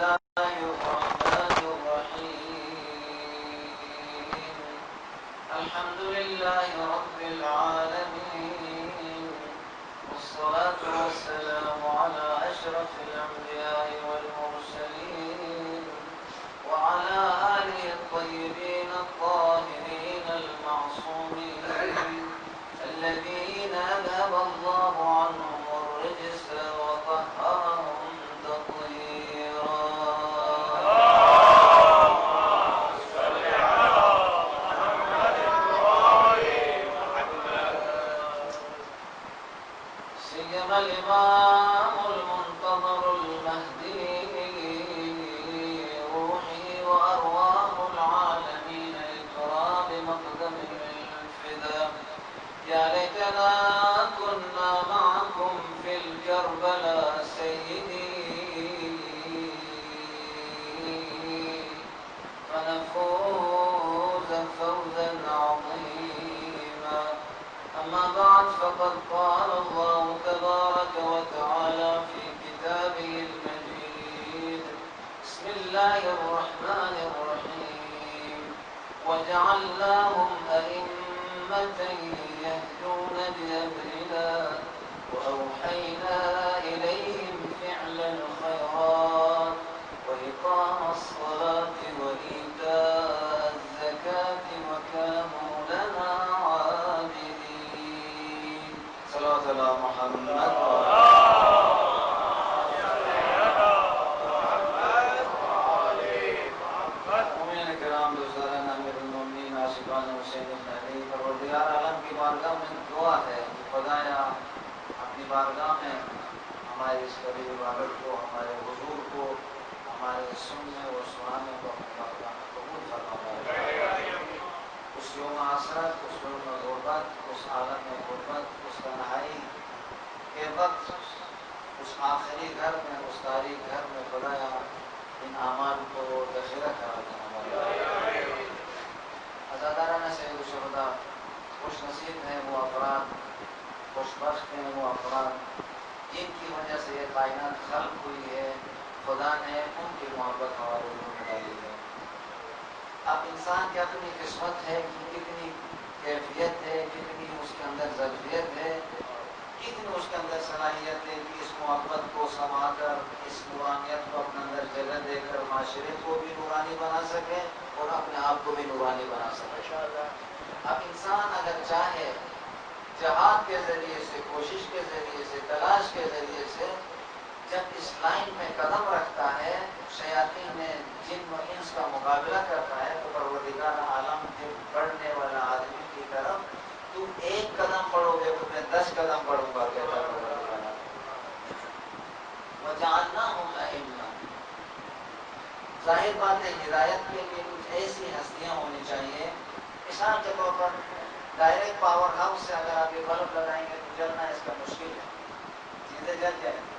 الله الرحمن الرحيم الحمد لله رب العالمين والصلاة والسلام على أشرف الأنبياء والمرسلين وعلى آله الطيبين الطاهرين المعصومين الذين أذهب الله عنهم الرجس وطهرهم تطهيرا. سيما الإمام المنتظر المهدي روحي وأرواح العالمين إكرام مقدم الفداء. يا ليتنا كنا معكم في الكربلاء سيدي فنفوز فوزا عظيما. أما بعد فقد قال الله تبارك وتعالى في كتابه المجيد بسم الله الرحمن الرحيم وجعلناهم أئمة يهدون بأمرنا وأوحينا إليهم فعل الخيرات وإقام الصلاة وإيتاء الزكاة وكانوا لنا عابدين. صلوات الله محمد پروردگار عالم کی بارگاہ میں دعا ہے کہ خدایا اپنی بارگاہ میں ہماری اس کبھی عبادت کو، ہمارے حضور کو، ہمارے سننے و سنانے کو اپنی بارگاہ میں قبول فرما. اس یوم عصرت، اس یوم غربت، اس عالم غربت، اس تنہائی کے وقت، اس آخری گھر میں، اس تاریخ گھر میں خدایا ان اعمال کو ذخیرہ کرا دینا. عزادارانہ سید الشہداء خوش نصیب ہیں وہ افراد، خوش بخت ہیں وہ افراد جن کی وجہ سے یہ کائنات خلق ہوئی ہے. خدا نے ان کی محبت ہمارے دلوں میں ڈالی ہے. اب انسان کی اپنی قسمت ہے کہ کتنی کیفیت ہے، کتنی اس کے اندر ظرفیت ہے، کتنی اس کے اندر صلاحیت ہے کہ اس محبت کو سما کر، اس نورانیت کو اپنے اندر جگہ دے کر معاشرے کو بھی نورانی بنا سکے اور اپنے آپ کو بھی نورانی بنا سکے. اب انسان اگر چاہے جہاد کے ذریعے سے، کوشش کے ذریعے سے، تلاش کے ذریعے سے جب اس لائن میں قدم رکھتا ہے، شیاطین جن و انس کا مقابلہ کرتا ہے، تو پروردگار عالم کے بڑھنے والا آدمی کی طرف تم ایک قدم بڑھو گے تو میں 10 قدم بڑھوں گا کہتا ہے پروردگار. وجعلناہم ائمہ. ظاہر بات ہے ہدایت کے لیے کچھ ایسی ہستیاں ہونی چاہیے. مثال کے طور پر ڈائریکٹ پاور ہاؤس سے اگر آپ یہ بلب لگائیں گے تو جلنا اس کا مشکل ہے، چیزیں جل جائیں گی.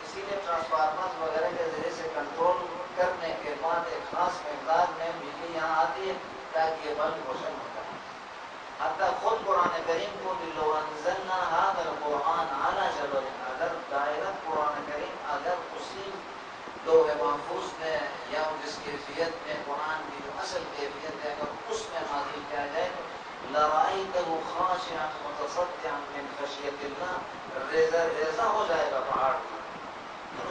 اسی لیے ٹرانسفارمر وغیرہ کے ذریعے سے کنٹرول کرنے کے بعد ایک خاص مقدار میں بجلی یہاں آتی ہے تاکہ یہ بلب روشن ہوتا ہے. حتیٰ خود قرآن کریم کو لو انزلنا هذا القرآن على جبل، اگر ڈائریکٹ قرآن کریم اگر اسی لوح محفوظ میں یا جس کیفیت میں قرآن کی جو اصل کیفیت ہے اگر اس میں نازل کیا جائے لرأيته خاشعا متصدعا من خشیت اللہ، ریزہ ریزہ ہو جائے گا پہاڑ.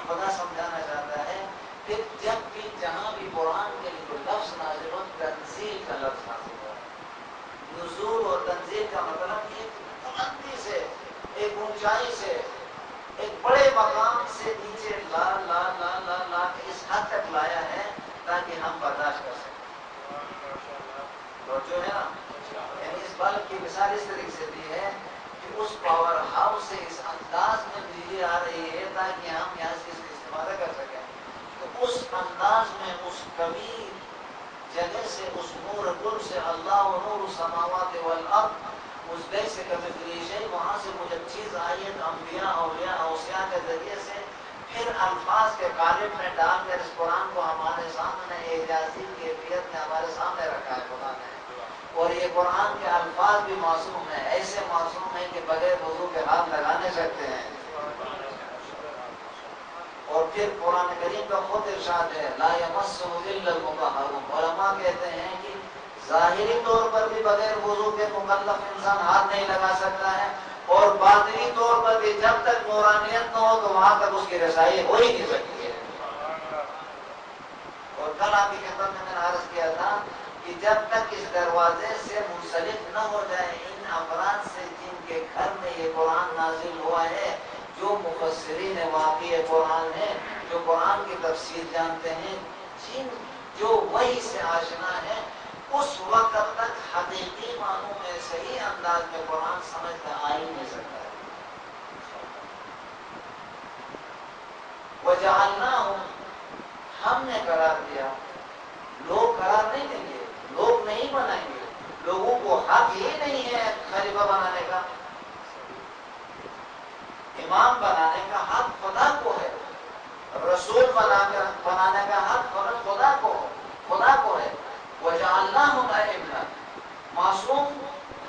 خدا سمجھانا چاہتا ہے کہ جب بھی جہاں بھی قرآن کے لیے کوئی لفظ نازل ہو، تنزیل کا لفظ نازل ہو. نزول اور تنزیل کا مطلب ایک بلندی سے، ایک اونچائی سے، ایک بڑے مقام سے نیچے لا لا لا لا لا اس حد تک لایا ہے تاکہ ہم برداشت کر سکیں. اور جو ہے نا، یعنی اس بلب کی مثال اس طریقے سے دی ہے کہ اس پاور ہاؤس سے اس انداز میں بجلی آ رہی ہے تاکہ ہم یہاں سے اس کا استفادہ کر سکیں. تو اس انداز میں، اس کبھی جگہ سے، اس نور قرب سے، اللہ و نور السماوات والارض، اس بیت سے کمثلہ شیء، وہاں سے وہ جب چیز آئی ہے تو انبیاء، اولیاء، اوصیاء کے ذریعے سے پھر الفاظ کے قالب میں ڈال کر اس قرآن کو ہمارے سامنے اعجازی کیفیت میں ہمارے سامنے رکھا ہے خدا نے. اور یہ قرآن کے الفاظ بھی معصوم ہیں، ایسے معصوم ہیں کہ بغیر وضو کے ہاتھ لگا نہیں سکتے ہیں. اور پھر قرآن کریم کا خود ارشاد ہے لا یمسہ الا المطہرون. علماء کہتے ہیں کہ ظاہری طور پر بھی بغیر وضو کے مکلف انسان ہاتھ نہیں لگا سکتا ہے، اور باطنی طور پر بھی جب تک نورانیت نہ ہو تو وہاں تک اس کی رسائی ہو ہی نہیں سکتی ہے. اور کل آپ کی خدمت میں نے عرض کیا تھا کہ جب تک اس دروازے سے منسلک نہ ہو جائے ان افراد سے جن کے گھر میں یہ قرآن نازل ہوا ہے، جو مفسرین واقعی قرآن ہیں، جو قرآن کی تفسیر جانتے ہیں، جو وحی سے آشنا ہے، اس وقت تک حقیقی معنوں میں صحیح انداز میں قرآن سمجھ میں آ ہی نہیں سکتا ہے. وَجَعَلْنَاهُمْ، ہم نے قرار دیا. لوگ قرار نہیں دیں گے، لوگ نہیں بنائیں گے. لوگوں کو حق ہی نہیں ہے خلیفہ بنانے کا. امام بنانے کا حق خدا کو ہے، رسول بنانے کا حق خدا کو ہے. وَجَعَلْنَاهُمْ أَئِمَّةً، معصوم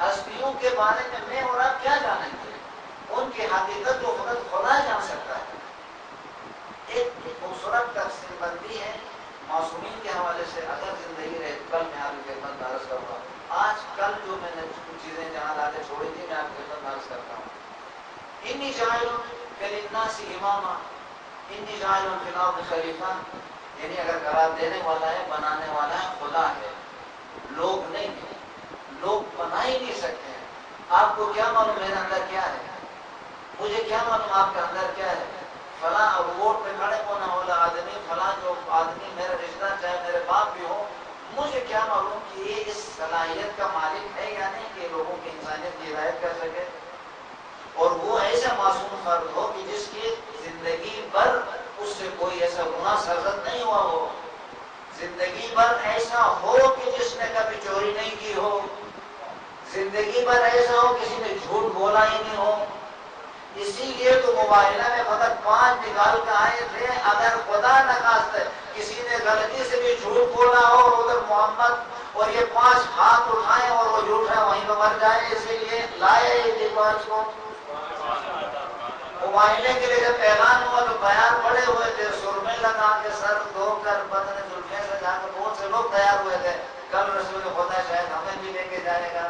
ہستیوں کے بارے میں اور آپ کیا جانیں گے؟ ان کی حقیقت کو خدا جان سکتا ہے. ایک خوبصورت تفصیل بنتی ہے معصومین کے حوالے سے. اگر زندگی رہے کل میں آپ کی خدمت میں عرض کروں گا. آج کل جو میں نے کچھ چیزیں جہاں لاتے چھوڑی تھی میں آپ کی خدمت میں عرض کرتا ہوں. انی جاعل فی الناس اماما انی جاعل فی الارض خلیفہ، یعنی اگر قرار دینے والا ہے، بنانے والا ہے، خدا ہے، لوگ نہیں ہیں. لوگ بنا ہی نہیں سکتے ہیں. آپ کو کیا معلوم میرے اندر کیا ہے؟ مجھے کیا معلوم آپ کے اندر کیا ہے؟ فلاں روڈ پہ کھڑے ہونے والا آدمی، فلاں جو آدمی میرا رشتہ دار چاہے میرے باپ بھی ہو، مجھے کیا معلوم کہ یہ اس صلاحیت کا مالک ہے یا نہیں کہ لوگوں کی انسانیت کی ہدایت کر سکے. اور وہ ایسا معصوم فرد ہو کہ جس کی زندگی بھر اس سے کوئی ایسا گناہ سرزد نہیں ہوا ہو، زندگی بھر ایسا ہو کہ جس نے کبھی چوری نہیں کی ہو، زندگی بھر ایسا ہو کسی نے جھوٹ بولا ہی نہیں ہو. اسی لیے تو مباحثہ میں فقط 5 نکال کے آئے تھے. اگر خدا نخواستہ کسی نے غلطی سے بھی جھوٹ بولا ہو اور ادھر محمد اور یہ 5 ہاتھ اٹھائے اور وہ جھوٹ ہے وہیں پہ مر جائے. اسی لیے لائے یہ 5 کو مباحثے کے لیے. جب اعلان ہوا تو بیان پڑے ہوئے تھے، سرمے لگا کے سر دھو کر بدن زلفے سے جا کر بہت سے لوگ تیار ہوئے تھے. کل رسول خدا شاید ہمیں بھی لے کے جائے گا،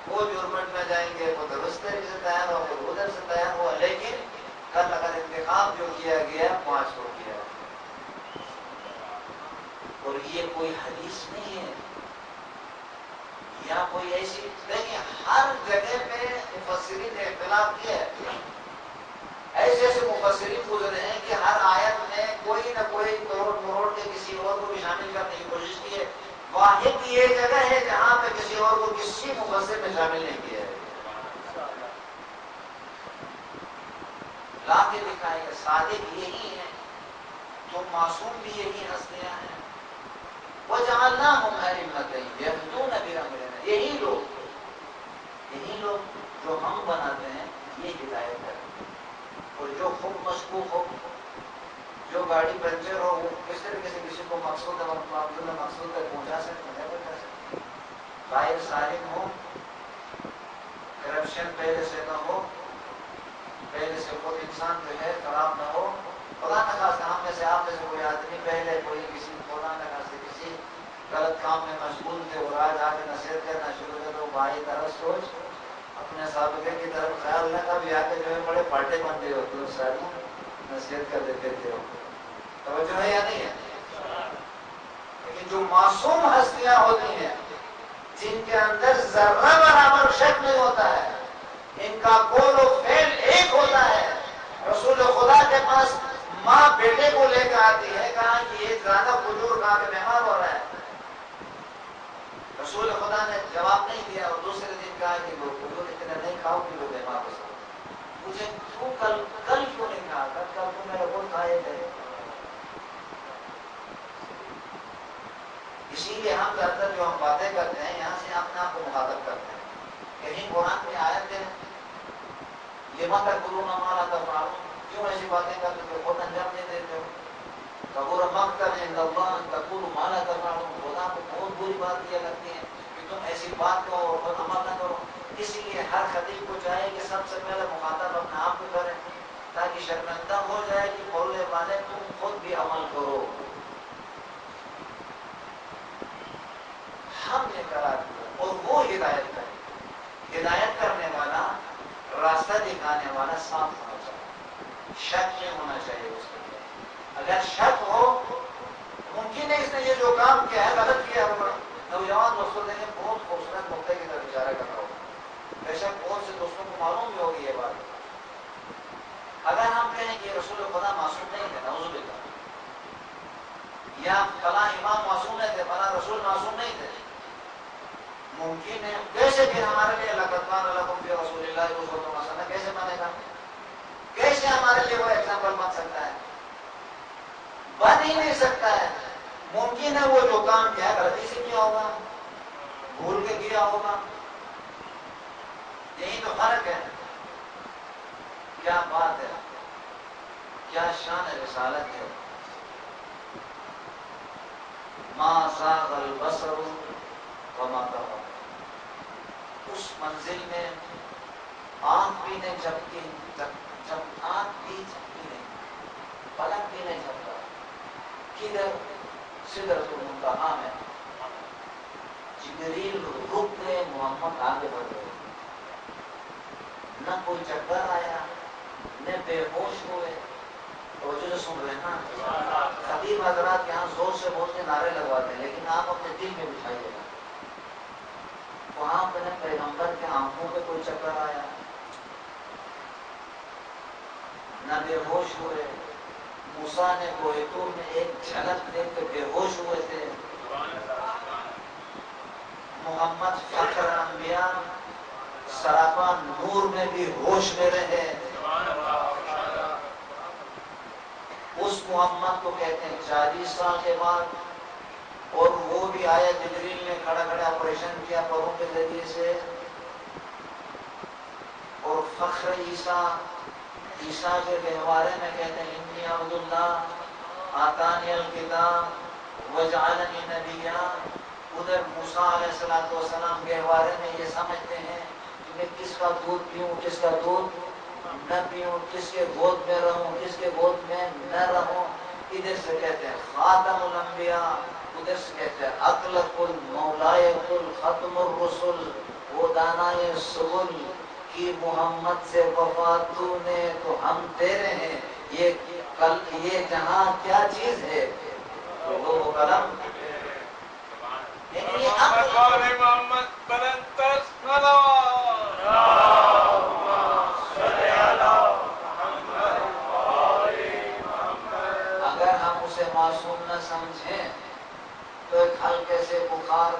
وہ جرمٹ میں جائیں گے، وہ درست طریقے سے تیار ہو، وہ ادھر سے تیار ہوا. لیکن کل اگر انتخاب جو کیا گیا 5 کو کیا. اور یہ کوئی حدیث نہیں ہے یا کوئی ایسی نہیں. ہر جگہ پہ مفسرین نے اختلاف کیا ہے. ایسے ایسے مفسرین گزرے ہیں کہ ہر آیت میں کوئی نہ کوئی توڑ کے کسی اور کو بھی شامل کرنے کی کوشش کی ہے. واحد یہ جگہ ہے جہاں پہ کسی اور کو کسی مفسر میں شامل نہیں کیا ہے. لا کے دکھائے گا صادق یہی ہے، تو معصوم بھی یہی ہستیاں ہیں. وَجَعَلْنَاهُمْ أَئِمَّةً يَهْدُونَ بِأَمْرِنَا، یہی لوگ جو ہم بناتے ہیں یہ ہدایت کرتے ہیں. اور جو خود مشکوک ہو، جو گاڑی پنچر ہو، وہ کس طریقے سے کسی کو مقصود تک پہنچا سکتے. غیر سالم ہو، کرپشن پہلے سے نہ ہو، پہلے سے خود انسان جو ہے خراب نہ ہو. خدا نہ خواستہ ہم میں سے آپ میں سے کوئی آدمی پہلے کوئی کسی خدا نہ خواستہ کسی غلط کام میں مشغول تھے اور آج آ کے نصیحت کرنا شروع کر دو. بھائی طرف سوچ، اپنے سابقے کی طرف خیال رکھا. بھی آ کے جو ہے بڑے پاٹے بنتے ہو تو ساری نصیحت کر دیتے ہو. توجہ ہے یا نہیں ہے؟ لیکن جو معصوم ہستیاں ہوتی ہیں جن کے اندر ذرہ برابر شک نہیں ہوتا ہے، ان کا قول و فعل ایک ہوتا ہے. رسول خدا کے پاس ماں بیٹے کو لے کر آتی ہے، کہا کہ یہ زیادہ بزرگ کہا کہ بیمار ہو رہا ہے. رسول خدا نے جواب نہیں دیا اور دوسرے دن کہا کہ وہ بزرگ اتنے نہیں کھاؤ کہ وہ بیمار ہو سکے. مجھے کیوں کل کیوں نہیں کھا کل تو میرے کو کھائے تھے. اسی لیے ہم زیادہ تر جو ہم باتیں کرتے ہیں یہاں سے اپنے آپ کو مخاطب کرتے ہیں. کہیں قرآن میں آیت ہے لما تقولون ما لا تفعلون، کیوں ایسی باتیں کرتے ہو خود انجام نہیں دیتے ہو. کبر مقتا عند اللہ ان تقولوا ما لا تفعلون، خدا کو بہت بری بات یہ لگتی ہے کہ تم ایسی بات کو اور خود عمل نہ کرو. اسی لیے ہر خطیب کو چاہیے کہ سب سے پہلے مخاطب اپنے آپ کو کرے. تاکہ شرمندہ ہو جائے کہ بولنے والے تم خود بھی عمل کرو. ہم نے قرار دیا اور وہ ہدایت کرے. ہدایت کرنے والا، راستہ دکھانے والا صاف ہونا چاہیے، شک نہیں ہونا چاہیے اس کے لیے. اگر شک ہو، ممکن ہے اس نے یہ جو کام کیا ہے غلط کیا ہوگا. نوجوان دوستوں نے بہت خوبصورت نقطے کی طرف اشارہ کر رہا ہوگا، بے شک بہت سے دوستوں کو معلوم بھی ہوگی یہ بات. اگر ہم کہیں کہ رسول خدا معصوم نہیں تھے، نعوذ باللہ، یا فلاں امام معصوم نہیں تھے، فلاں رسول معصوم نہیں تھے، ممکن ہے. کیسے پھر ہمارے لیے لقد کان لکم فی رسول اللہ اسوۃ حسنہ کیسے بنے گا؟ کیسے ہمارے لیے وہ ایگزامپل بن سکتا ہے؟ بن ہی نہیں سکتا ہے. ممکن ہے وہ جو کام کیا غلطی سے کیا ہوگا، بھول کے کیا ہوگا. یہی تو فرق ہے. کیا بات ہے، کیا شان رسالت ہے. ما زاغ البصر وما طغى. اس منزل میں آنکھ بھی نہیں جھپکی، جب آنکھ بھی جھپکی نہیں، پلک بھی نہیں جھپکا. کدھر؟ سدرۃ المنتہا میں. جبریل رک گئے، محمد آگے بڑھ گئے. نہ کوئی چکر آیا، نہ بے ہوش ہوئے. توجہ سے سن رہے ہیں نا؟ خطیب حضرات یہاں زور سے بول کے نعرے لگواتے ہیں، لیکن آپ اپنے دل میں بٹھائیے گا. وہاں پہ پیغمبر کے آنکھوں پہ کوئی چکر آیا، نہ بے ہوش ہوئے. موسیٰ نے کوہ طور میں ایک جھلک دیکھ کے بے ہوش ہوئے تھے. محمد فخر انبیاء سراپا نور میں بھی ہوش میں رہے. اس محمد کو کہتے ہیں 40 سال کے بعد، اور وہ بھی آیا جبریل نے کھڑا کھڑا آپریشن کیا پروں کے ذریعے سے. اور فخر عیسیٰ کے گہوارے میں کہتے ہیں انی عبداللہ آتانی الکتاب وجعلنی نبیا. ادھر موسیٰ علیہ السلام گہوارے میں یہ سمجھتے ہیں کہ میں کس کا دودھ پیوں، کس کا دودھ نہ پیوں، کس کے گود میں رہوں، کس کے گود میں نہ رہوں. ادھر سے کہتے ہیں خاتم الانبیاء، ادھر سے کہتے ہیں اطلق المولائے کل ختم الرسل وہ دانائے سبل کی محمد سے وفا تو نے تو ہم تیرے ہیں. یہ جہاں کیا چیز ہے، وہ قلم. محمد بلند اگر ہم اسے معصوم نہ سمجھیں تو ایک ہلکے سے بخار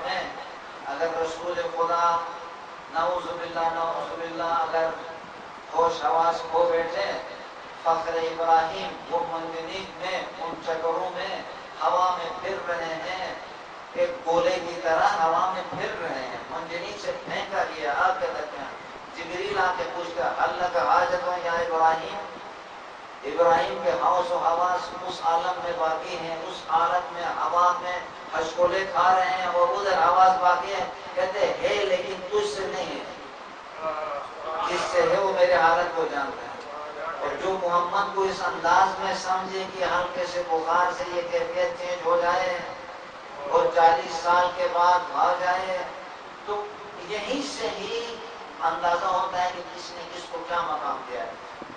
میں اگر رسول خدا نعوذ باللہ اگر ہوش حواس کھو بیٹھے، فخر ابراہیم وہ منجنیق میں ان چکروں میں ہوا میں پھر رہے ہیں، ایک گولے کی طرح ہوا میں پھر رہے ہیں. منجنیق سے پھینکا گیا آپ کے درمیان. جبریل آ کے پوچھتا اللہ کا حاجت یا ابراہیم. ابراہیم کے حوص و حواس اس عالم میں باقی ہیں، اس حالت میں ہوا میں ہشکولے کھا رہے ہیں، اور ادھر آواز باقی ہے. کہتے ہے لیکن تجھ سے نہیں ہے، جس سے ہے وہ میرے حالت کو جانتا ہے. اور جو محمد کو اس انداز میں سمجھے کہ ہلکے سے بخار سے یہ کیفیت چینج ہو جائے اور 40 سال کے بعد بھاگ جائے، تو یہیں سے ہی اندازہ ہوتا ہے کہ کس نے کس کو کیا مقام دیا ہے.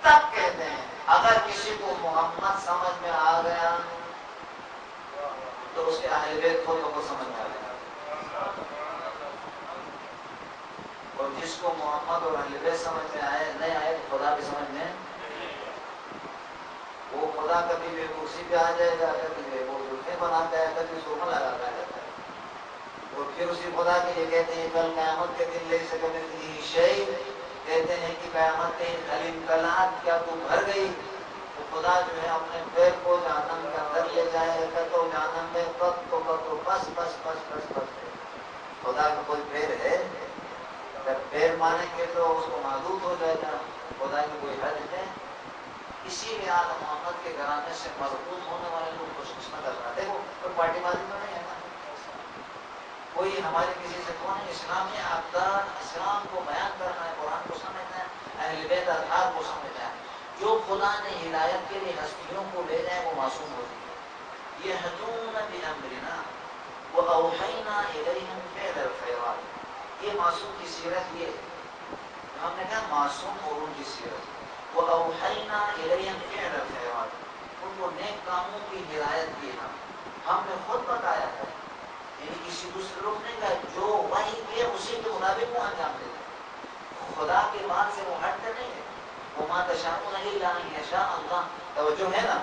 تب کہتے ہیں اگر کسی کو محمد سمجھ میں آ گیا تو اس کے اہل بیت کو سمجھ میں آ گیا. اور جس کو محمد اور اہل بیت سمجھ میں آئے نہیں آئے تو خدا بھی سمجھ میں. وہ خدا کبھی بے کرسی پہ آ جائے گا، کبھی وہ زلفیں بناتا ہے، کبھی سرما لگاتا ہے. اور پھر اسی خدا کے لیے کہتے ہیں کل قیامت کے دن لے سکے مثلی شیء، کہتے ہیں کہ قیامت کے حلیم کلات کیا تو بھر گئی. تو خدا جو ہے اپنے پیر کو جہنم کے اندر لے جائے گا تو جہنم میں بس بس بس بس بس. خدا کا کوئی پیر ہے؟ اگر پیر مانیں گے تو اس کو معدود ہو جائے گا. خدا کی کوئی حد ہے؟ اسی لیے آل محمد کے گھرانے سے مرحوم ہونے والے لوگ خوش قسمت افراد. دیکھو کوئی پارٹی بازی تو نہیں ہے نا، کوئی ہمارے کسی سے کون ہے. اسلام میں اقدار، اسلام کو بیان کرنا ہے، قرآن کو سمجھنا ہے. اہل بیت اطہار کو سمجھا ہے. جو خدا نے ہدایت کے لیے ہستیوں کو بھیجا ہے وہ معصوم ہوتی ہے. یہدون بامرنا واوحینا الیہم فعل الخیرات. یہ معصوم کی سیرت یہ ہے. ہم نے کہا معصوم اور ان کی سیرت. واوحینا الیہم فعل الخیرات. ان کو نیک کاموں کی ہدایت کی ہم نے خود بتایا ہے. یعنی کسی دوسرے لوگ نے کہا جو وحی کے اسی کے مطابق وہ انجام دیتے ہیں. خدا کے بات سے وہ ہٹتے نہیں ہے. وما تشاءون الا ان یشاء اللہ. توجہ ہے نا؟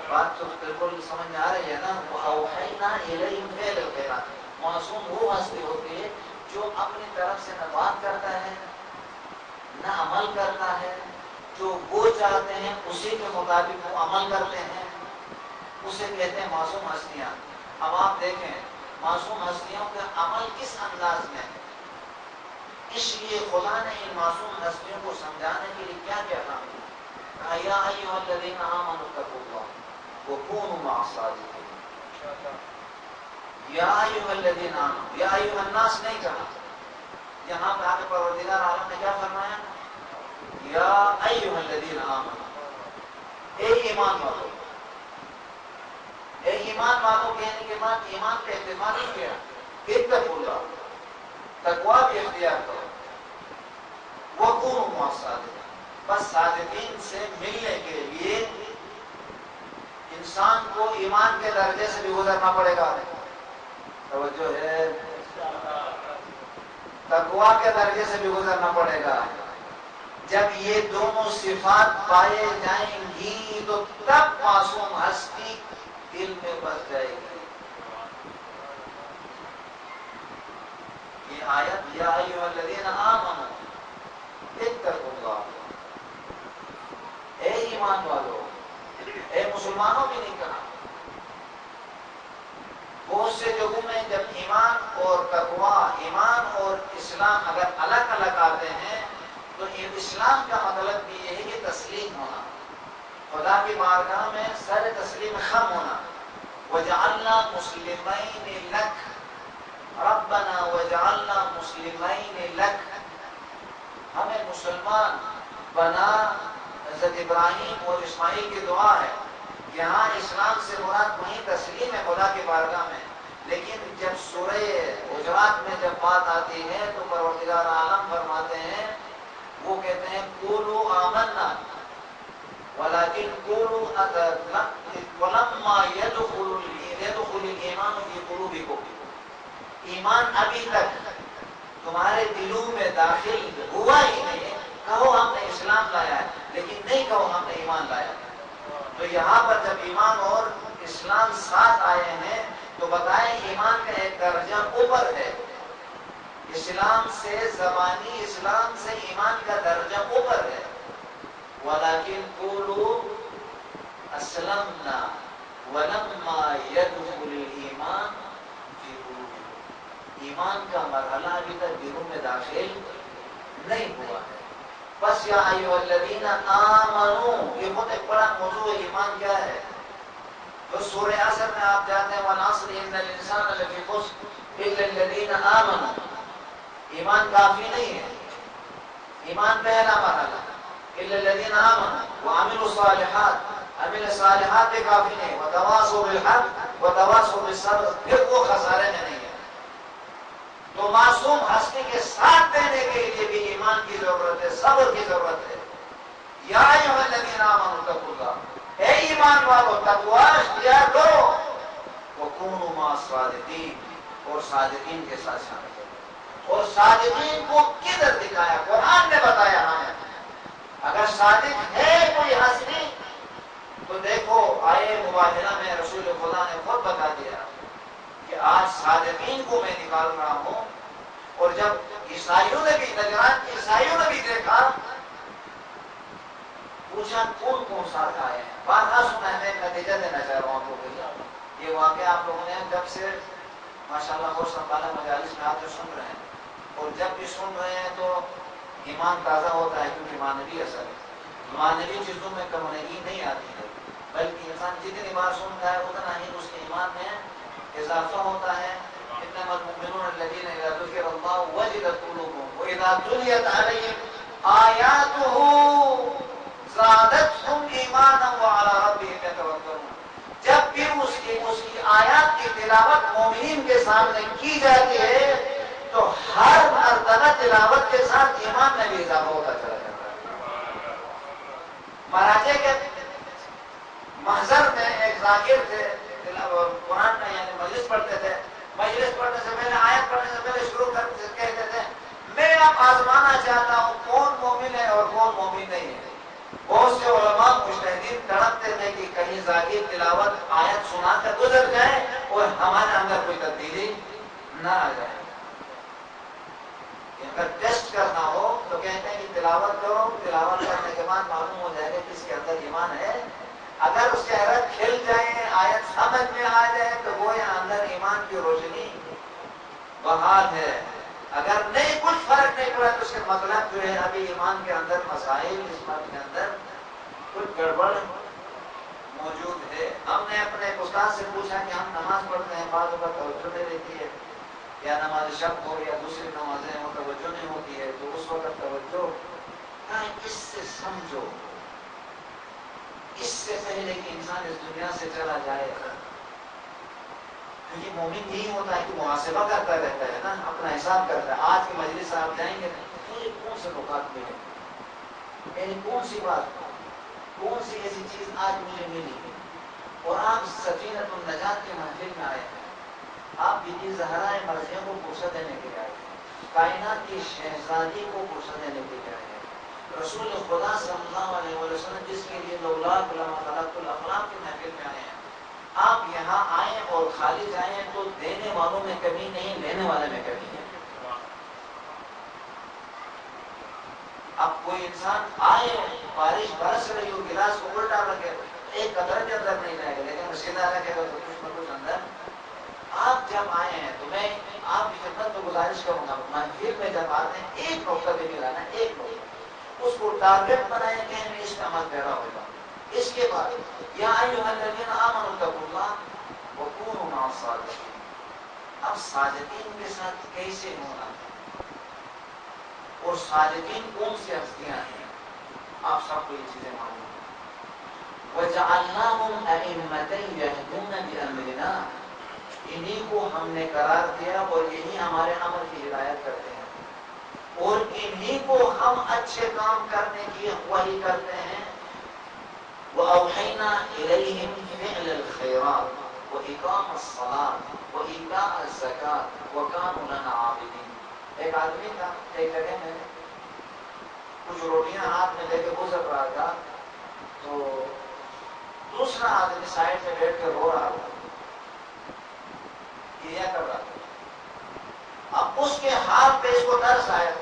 بات تو بالکل سمجھ میں آ رہی ہے نا. واوحینا الیہم فعل الخیرات. معصوم وہ ہستی ہوتی ہے جو اپنی طرف سے نہ بات کرتا ہے نہ عمل کرتا ہے. جو وہ چاہتے ہیں اسی کے مطابق وہ عمل کرتے ہیں. اسے کہتے ہیں معصوم ہستیاں. اب آپ دیکھیں معصوم ہستیوں کا عمل کس انداز میں ہے. اس لیے خدا نے ان معصوم ہستیوں کو سمجھانے کے لیے کیا کیا کام کیا. یا ایھا الذین آمنوا اتقوا اللہ وکونوا مع الصادقین. یا ایھا الذین آمنوا. یا ایھا الناس نہیں کہا. یہاں پہ آگے پروردگار عالم نے کیا فرمایا؟ یا ایھا الذین آمنوا. اے ایمان والو. اے ایمان والوں کہنے کے بعد ایمان پہ اکتفا نہیں کیا. اتقوا اللہ. تقویٰ بھی اختیار کرو. وکونوا مع الصادقین. بس صادقین سے ملنے کے لیے انسان کو ایمان کے درجے سے بھی گزرنا پڑے گا. توجہ ہے. تقویٰ کے درجے سے بھی گزرنا پڑے گا. جب یہ دونوں صفات پائے جائیں گی تو تب معصوم ہستی دل میں بس جائے گی. یہ آیت یا ایھا الذین آمنوا اتقوا اللہ. اے ایمان والو. اے مسلمانوں بھی نہیں کہا. بہت سے جگہوں میں جب ایمان اور تقویٰ ایمان اور اسلام اگر الگ الگ آتے ہیں تو اسلام کا مطلب بھی یہ ہے کہ تسلیم ہونا. خدا کی بارگاہ میں سر تسلیم خم ہونا. وجعلنا مسلمین لک. ربنا وجعلنا مسلمین لک. ہمیں مسلمان بنا. حضرت ابراہیم اور اسماعیل کی دعا ہے. یہاں اسلام سے مراد وہیں تسلیم ہے خدا کی بارگاہ میں. لیکن جب سورہ حجرات میں جب بات آتی ہے تو پروردگار عالم فرماتے ہیں وہ کہتے ہیں قولوا آمنا ولکن قولوا ولما يدخل الایمان فی قلوبکم. ایمان ابھی تک تمہارے دلوں میں داخل ہوا ہی نہیں. کہو ہم نے اسلام لایا ہے لیکن نہیں کہو ہم نے ایمان لایا. تو یہاں پر جب ایمان اور اسلام ساتھ آئے ہیں تو بتائیں ایمان کا ایک درجہ اوپر ہے. اسلام سے زبانی اسلام سے ایمان کا درجہ اوپر ہے. وَلَكِنْ قُولُوا أَسْلَمْنَا وَلَمَّا يَدْخُلِ الْإِيمَانُ فِي قُلُوبِكُمْ. ایمان کا مرحلہ ابھی تک دلوں میں داخل نہیں ہوا ہے. بس یا ایھا الذین آمنوا. یہ بہت ایک بڑا موضوع ہے. ایمان کیا ہے؟ تو سورہ عصر میں آپ جاتے ہیں وَالْعَصْرِ إِنَّ الْإِنسَانَ لَفِي خُسْرٍ إِلَّا الَّذِينَ آمَنُوا. ایمان کافی نہیں ہے. ایمان پہلا مرحلہ إِلَّا الَّذِينَ آمَنُوا وَعَمِلُوا الصَّالِحَاتِ. عمل صالحات بھی کافی نہیں. وَتَوَاصَوْا بِالْحَقِّ وَتَوَاصَوْا بِالصَّبْرِ. پھر وہ خسارے میں نہیں ہے. تو معصوم ہستی کے ساتھ دینے کے لیے بھی ایمان کی ضرورت ہے. صبر کی ضرورت ہے. یا ایھا الذین آمنوا اتقوا اللہ. اے ایمان والو تقویٰ اختیار کرو. وکونوا مع الصادقین. اور صادقین کے ساتھ شامل ہو. اور صادقین کو کدھر دکھایا؟ قرآن نے بتایا ہمیں. اگر صادق ہے کوئی ہستی تو دیکھو آئے مباہلہ میں رسول خدا نے خود بتا دیا کہ آج صادقین کو میں نکال رہا ہوں. اور جب عیسائیوں نے بھی نجران کے عیسائیوں نے بھی دیکھا پوچھا کون کون ساتھ آئے ہیں. بات نہ سنا ہے. میں نتیجہ دینا چاہ رہا ہوں آپ کو. یہ واقعہ آپ لوگوں نے جب سے ماشاءاللہ ہو سنبھالا مجالس میں آتے سن رہے ہیں. اور جب بھی سن رہے ہیں تو ایمان تازہ ہوتا ہے کیونکہ مانوی اثر ہے. مانوی چیزوں میں کمونگی نہیں آتی ہے بلکہ انسان جتنی بار سنتا ہے اتنا ہی اس کے ایمان میں اضافہ ہوتا ہے. انما المؤمنون الذين اذا ذكر الله وجلت قلوبهم واذا تليت عليهم آیاتہ زادتہم ایمانا وعلی ربہم یتوکلون. جب بھی اس کی آیات کی تلاوت مومنین کے سامنے کی جاتی ہے تو ہر مرتبہ تلاوت کے ساتھ ایمان میں بھی اضافہ ہوتا چلا جاتا ہے. مہاراجے کے محضر میں ایک ذاکر تھے، قرآن میں یعنی مجلس پڑھتے تھے. مجلس پڑھنے سے پہلے، آیت پڑھنے سے پہلے شروع کرتے کہتے تھے میں اب آزمانا چاہتا ہوں کون مومن ہے اور کون مومن نہیں ہے. بہت سے علماء مجتہدین تڑپتے تھے کہ کہیں ذاکر تلاوت آیت سنا کر گزر جائے اور ہمارے اندر کوئی تبدیلی نہ آ جائے. اگر ٹیسٹ کرنا ہو تو کہتے ہیں کہ تلاوت کرو، تلاوت کرنے کے بعد معلوم ہو جائے گا کہ اس کے اندر ایمان ہے. اگر اس کے چہرہ کھل جائے، آیت سمجھ میں آ جائے تو وہ یہاں اندر ایمان کی روشنی بحال ہے. اگر نہیں کچھ فرق نہیں پڑا تو اس کا مطلب جو ہے ابھی ایمان کے اندر مسائل، اس بات کے اندر کچھ گڑبڑ موجود ہے. ہم نے اپنے استاد سے پوچھا کہ ہم نماز پڑھتے ہیں، بعض اوقات توجہ نہیں دیتی ہے، یا نماز شب ہو یا دوسری نمازیں ہو توجہ نہیں ہوتی ہے، تو اس وقت توجہ اس سے سمجھو اس سے پہلے کہ انسان اس دنیا سے چلا جائے. کیونکہ مومن یہی ہوتا ہے کہ محاسبہ کرتا رہتا ہے نا، اپنا حساب کرتا ہے. آج کی مجلس سے آپ جائیں گے مجھے کون سے نکات ملے، میری کون سی بات، کون سی ایسی چیز آج مجھے ملی. اور آپ سفینۃ النجات کے محفل میں آئے ہیں، آپ بی بی زہرا مرضیہ کو فرصت دینے کے لیے آئے ہیں، کائنات کی شہزادی کو فرصت دینے کے لیے آئے ہیں. رسول خدا صلی اللہ علیہ وسلم جس کے لیے لولا علماء خلقت الافلاق کے محفل میں آئے ہیں، آپ یہاں آئیں اور خالی جائیں تو دینے والوں میں کمی نہیں، لینے والے میں کمی ہے. اب کوئی انسان آئے، بارش برس رہی ہو، گلاس کو الٹا رکھے، ایک قطرہ کے اندر نہیں جائے گا، لیکن سیدھا رکھے گا تو کچھ نہ کچھ اندر. آپ جب آئے ہیں تو میں آپ کی خدمت میں گزارش کروں گا، محفل میں جب آتے ہیں ایک نقطہ بھی نہیں لانا، ایک نقطہ اس کو ٹارگیٹ بنائیں کہ ہمیں اس کا عمل پیدا ہوگا. اس کے بعد یا ایھا الذین آمنوا اتقوا اللہ وکونوا مع الصادقین. اب صادقین کے ساتھ کیسے ہونا اور صادقین کون سی ہستیاں ہیں، آپ سب کو یہ چیزیں معلوم ہیں. وَجَعَلْنَاهُمْ أَئِمَّةً يَهْدُونَ بِأَمْرِنَا، انہی کو ہم نے قرار دیا اور یہی ہمارے امر کی ہدایت کرتے ہیں، اور انہی کو ہم اچھے کام کرنے کی وحی کرتے ہیں. وَأَوْحَيْنَا إِلَيْهِمْ فِعْلَ الْخَيْرَاتِ وَإِقَامَ الصَّلَاةِ وَإِيتَاءَ الزَّكَاةِ وَكَانُوا لَنَا عَابِدِينَ. ایک آدمی تھا ایک جگہ میں کچھ روٹیاں ہاتھ میں لے کے گزر رہا تھا، تو دوسرا آدمی سائڈ میں بیٹھ کے رو رہا تھا، کیا کر رہا تھا. اب اس کے حال پہ اس کو ترس آیا،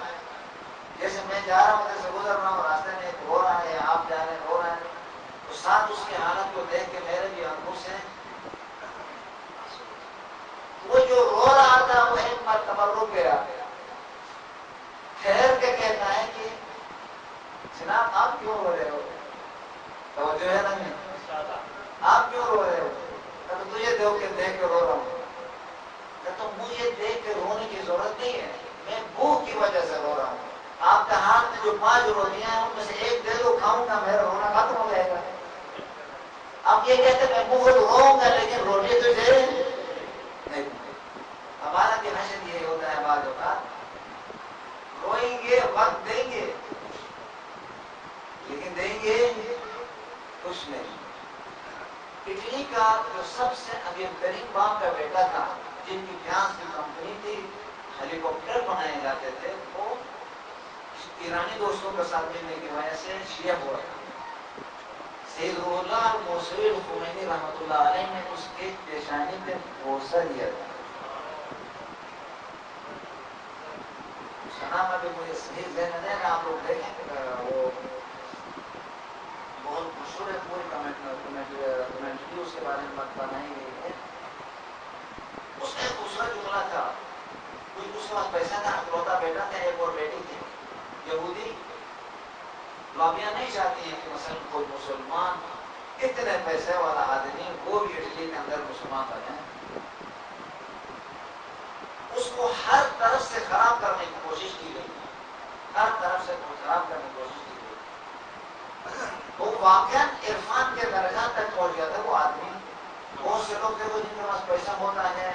جیسے میں جا رہا ہوں، جیسے گزر رہا ہوں، راستے میں ایک رو رہا ہے، آپ جا رہے ہیں رو رہا ہے، تو ساتھ اس کی حالت کو دیکھ کے میرے بھی آنکھوں سے وہ جو رو رہا تھا وہ ایک مرتبہ رک گیا، ٹھہر کے کہتا ہے کہ جناب آپ کیوں رو رہے ہو؟ توجہ ہے نا، آپ کیوں رو رہے ہو؟ تو تجھے دیکھ کے رو رہا ہوں. تو مجھے دیکھ کے رونے کی ضرورت نہیں ہے، میں بھوک کی وجہ سے رو رہا ہوں. آپ کے ہاتھ میں جو 5 روٹیاں ہیں ان میں سے ایک دے دو، کھاؤں گا، میرا رونا ختم ہو جائے گا. آپ یہ کہتے ہیں میں بہت روؤں گا لیکن روٹی تو دے نہیں. ہمارا بھی حشر یہ ہوتا ہے، بعض اوقات روئیں گے، وقت دیں گے، لیکن دیں گے کچھ نہیں. اٹلی کا جو سب سے امیر ترین باپ کا بیٹا تھا، جن کی فیانس کی کمپنی تھی، ہیلی کاپٹر بنائے جاتے تھے، وہ ایرانی دوستوں کے ساتھ ملنے کی وجہ سے شیعہ ہوا تھا. سید روح اللہ موسوی خمینی رحمۃ اللہ علیہ نے اس کے پیشانی پہ بوسہ دیا تھا. اس کا نام ابھی مجھے صحیح ذہن ہے، آپ لوگ دیکھیں، وہ بہت مشہور ہے، پوری کمنٹری اس کے بارے میں بنائی گئی ہے. اس کا ایک دوسرا جملہ تھا، کوئی اس وقت پیسہ تھا، اکلوتا بیٹا تھا، ایک اور بیٹی تھی. یہودی لابیاں نہیں چاہتی ہیں کہ مثلا کوئی مسلمان اتنے پیسے والا آدمی وہ بھی اٹلی کے اندر مسلمان بنے. اس کو ہر طرف سے خراب کرنے کی کوشش کی گئی. ہر طرف سے خراب کرنے کی کوشش کی. وہ واقعاً عرفان کے درجہ تک پہنچ گیا تھا وہ آدمی. بہت سے لوگ دیکھو جن کے پاس پیسہ ہوتا ہے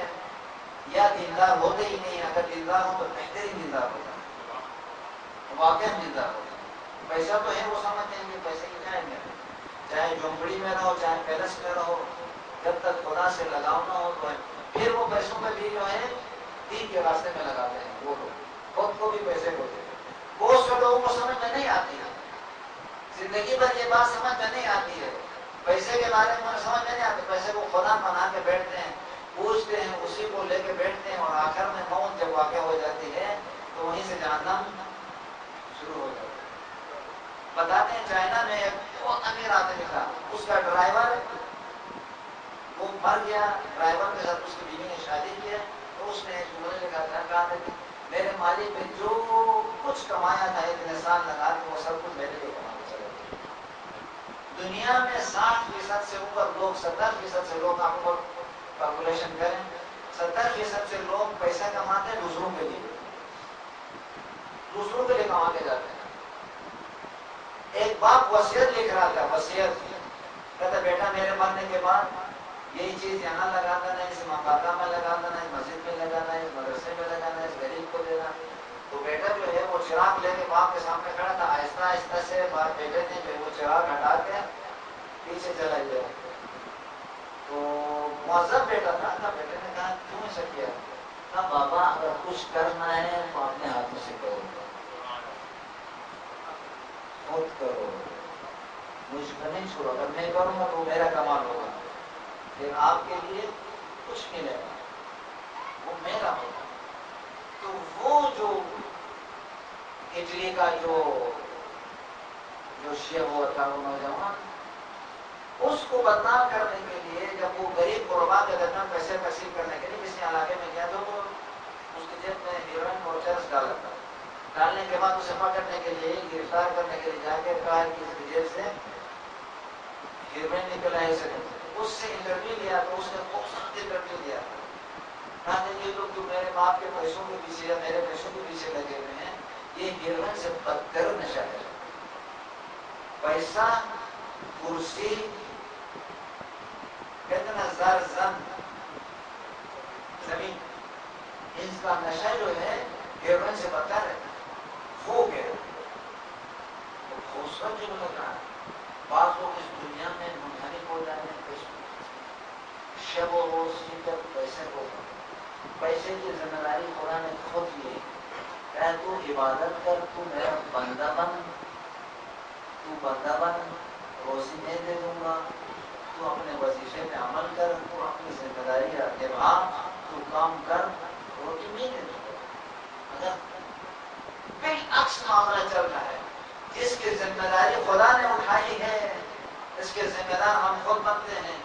یا دیندار ہوتے ہی نہیں. اگر دیندار ہو تو بہترین دیندار ہوتا ہے, واقعاً دیندار ہوتا ہے. پیسہ تو ہے, وہ سمجھتے ہیں کہ پیسے کی کیا ہے, چاہے جھونپڑی میں رہو چاہے پیلس میں رہو, جب تک خدا سے لگاؤ نہ ہو تو ہے. پھر وہ پیسوں پہ بھی جو ہے دین کے راستے میں لگاتے ہیں. وہ لوگ خود کو بھی پیسے ہوتے ہیں. بہت سے لوگوں کو سمجھ میں نہیں آتی ہے, زندگی بھر یہ بات سمجھ میں نہیں آتی ہے, پیسے کے بارے میں سمجھ میں نہیں آتی. پیسے کو خدا بنا کے بیٹھتے ہیں, پوچھتے ہیں, اسی کو لے کے بیٹھتے ہیں, اور آخر میں موت جب واقع ہو جاتی ہے تو وہیں سے جہنم شروع ہو جاتا ہے. بتاتے ہیں چائنا میں ایک بہت امیر آدمی تھا, اس کا ڈرائیور وہ مر گیا. ڈرائیور کے ساتھ اس کی بیوی نے شادی کی ہے, تو اس نے جملے لکھا تھا, کہا تھا کہ میرے مالک نے جو کچھ کمایا تھا اتنے سال لگا کے وہ سب کچھ میرے لیے کما کے چلا گیا. دنیا میں 60% سے اوپر لوگ, 70% سے لوگ, آپ کو کیلکولیشن کریں, 70% سے لوگ پیسہ کماتے ہیں دوسروں کے لیے, دوسروں کے لیے کما کے جاتے ہیں. ایک باپ وصیت لکھ رہا تھا, وصیت کہتا بیٹا میرے مرنے کے بعد یہی چیز یہاں لگانا ہے, اس مقاطع میں لگانا ہے, مسجد میں لگانا ہے, مدرسے میں لگانا ہے, اس غریب کو دینا. تو بیٹا جو ہے وہ چراغ لے کے باپ کے سامنے کھڑا تھا. آہستہ آہستہ سے باپ بیٹے نے جو وہ چراغ ہٹا کے پیچھے چلا گیا. تو معذب بیٹا تھا, بیٹے نے کہا کیوں ایسا کیا؟ کہا بابا اگر کچھ کرنا ہے تو اپنے ہاتھوں سے کرو, خود کرو, مجھ کو نہیں چھوڑو. اگر میں کروں گا تو میرا کمال ہوگا, پھر آپ کے لیے کچھ ملے گا, وہ میرا ہوگا. تو وہ جو اٹلی کا جو شیخ ہوا تھا, وہ نوجوان, اس کو بدنام کرنے کے لیے جب وہ غریب غربا کے درمیان پیسے تقسیم کرنے کے لیے کسی علاقے میں گیا تو اس کی جیب میں ہیروئن اور چرس ڈالا تھا. ڈالنے کے بعد اسے پکڑنے کے لیے, گرفتار کرنے کے لیے جا کے کہا کہ اس کی جیب سے ہیروئن نکلا ہے, اس سے انٹرویو لیا تو اس نے بہت سخت انٹرویو دیا. کہا کہ یہ لوگ جو میرے باپ کے پیسوں کے پیچھے یا میرے پیسوں کے پیچھے لگے ہوئے ہیں, یہ ہیروئن سے بدتر نشہ ہے. پیسہ, کرسی, کہتے ہیں زر زن زمین, ان کا نشہ جو ہے ہیروئن سے بدتر ہے. وہ گیا اس کا جو لگا. بعض لوگ اس دنیا میں منحرف ہو جاتے ہیں پیسوں, شب و روز فکر پیسے کو. پیسے کی ذمہ داری خدا نے خود لی. کہ تو عبادت کر, تو میرا بندہ بن, تو بندہ بن, روزی میں دے دوں گا, تو اپنے وظیفے میں عمل کر, تو اپنی ذمہ داری نبھا, تو کام کر, روٹی میں دے دوں گا. اگر بالعکس معاملہ چل رہا ہے, جس کی ذمہ داری خدا نے اٹھائی ہے اس کے ذمہ دار ہم خود بنتے ہیں,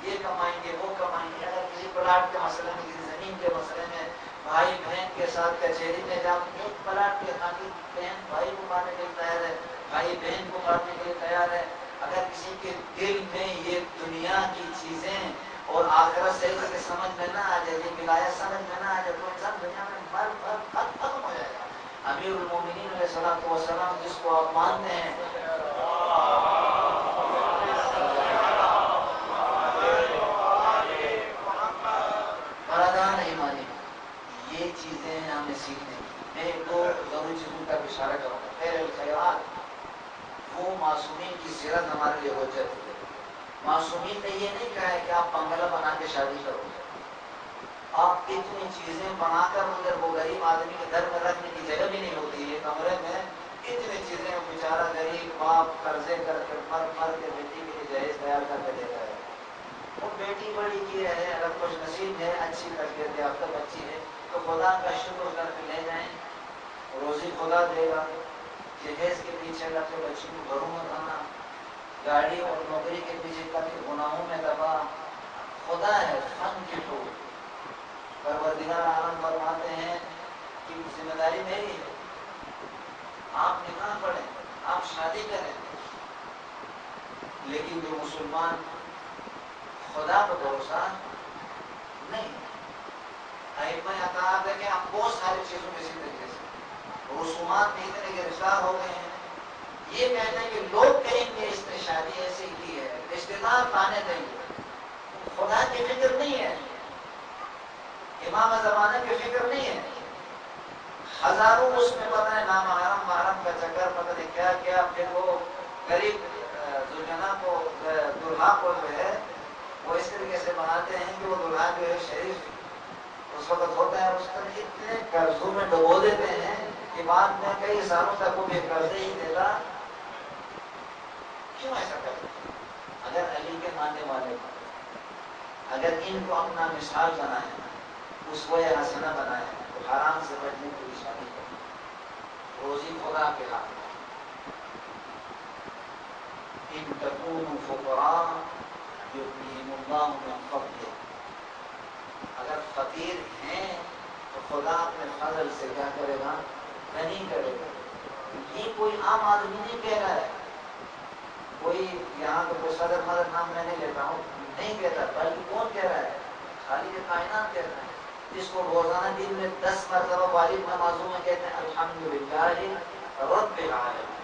یہ کمائیں گے وہ کمائیں گے. اگر کسی پلاٹ کے مسئلے میں, کسی زمین کے مسئلے میں بھائی بہن کے ساتھ کچہری میں جاؤ, ایک پلاٹ کے خاطر بہن بھائی کو مارنے کے لیے تیار ہے, بھائی بہن کو مارنے کے لیے تیار ہے. اگر کسی کے دل میں یہ دنیا کی چیزیں اور آخرت صحیح سے سمجھ میں نہ آ جائے, یہ ولایت سمجھ میں نہ آ جائے, تو انسان دنیا میں مر ختم ہو جائے گا. امیر المومنین علیہ الصلوۃ والسلام جس کو آپ مانتے ہیں, برادران ایمانی, یہ چیزیں ہمیں سیکھنے کی. میں ایک دو ضروری چیزوں کا اشارہ کروں گا. خیر الخیرات, وہ معصومین کی سیرت ہمارے لیے حجت ہے. معصومین نے یہ نہیں کہا ہے کہ آپ بنگلہ بنا کے شادی کرو, آپ اتنی چیزیں بنا کر مگر وہ غریب آدمی کے گھر میں رکھنے کی جگہ بھی نہیں ہوتی ہے کمرے میں, اتنی چیزیں بیچارہ غریب باپ قرضے کر کے مر مر کے بیٹی کے لیے جہیز تیار کر کے دیتا ہے. وہ بیٹی بڑی کی ہے, اگر کچھ نصیب ہے, اچھی تربیت یافتہ بچی ہے تو خدا کا شکر کر کے لے جائیں, روزی خدا دے گا. جہیز کے پیچھے لگ کے بچی کو گھروں میں رہنا, گاڑی اور نوکری کے پیچھے لگ کے گناہوں میں دبا, خدا ہے فن کی تو. پروردگار عالم فرماتے ہیں کہ ذمہ داری میری ہے, آپ نکاح پڑھیں, آپ شادی کریں. لیکن جو مسلمان خدا پر بھروسہ نہیں, ائمہ اطاعت ہے کہ آپ بہت ساری چیزوں میں زندگی دے سکتے, رسومات میں اتنے گرفتار ہو گئے ہیں. یہ کہتے ہیں کہ لوگ کہیں گے اس نے شادی ایسے کی ہے، رشتے دار تانے دیں گے. خدا کی فکر نہیں ہے، امام زمانے کی فکر نہیں ہے. ہزاروں اس میں پتہ ہے نامحرم محرم کا چکر، پتہ نہیں کیا کیا. پھر وہ غریب زوجنا کو دلہا کو جو ہے وہ اس طریقے سے بناتے ہیں کہ وہ دلہا جو ہے شریف اس وقت ہوتا ہے، اس کو اتنے قرضوں میں ڈبو دیتے ہیں کہ بعد میں کئی سالوں تک وہ بے قرضے ہی دیتا. کیوں ایسا کرتے ہیں؟ اگر علی کے ماننے والے اگر ان کو اپنا مثال بنائے، اسوہ حسنہ بنائے، تو حرام سے بچنے کی شادی کریں. روزی خدا کے ہاتھ میں. ان تکونوا فقراء یغنیہم اللہ من فضلہ. اگر فقیر ہیں تو خدا اپنے فضل سے کیا کرے گا؟ غنی کرے گا. یہ کوئی عام آدمی نہیں کہہ رہا ہے، کوئی یہاں کا کوئی صدر مدر نام میں نہیں لیتا ہوں، نہیں کہتا، بلکہ کون کہہ رہا ہے؟ خالق کائنات کہہ رہا ہے، جس کو روزانہ دن میں 10 مرتبہ واجب نمازوں میں کہتے ہیں الحمدللہ رب العالمین.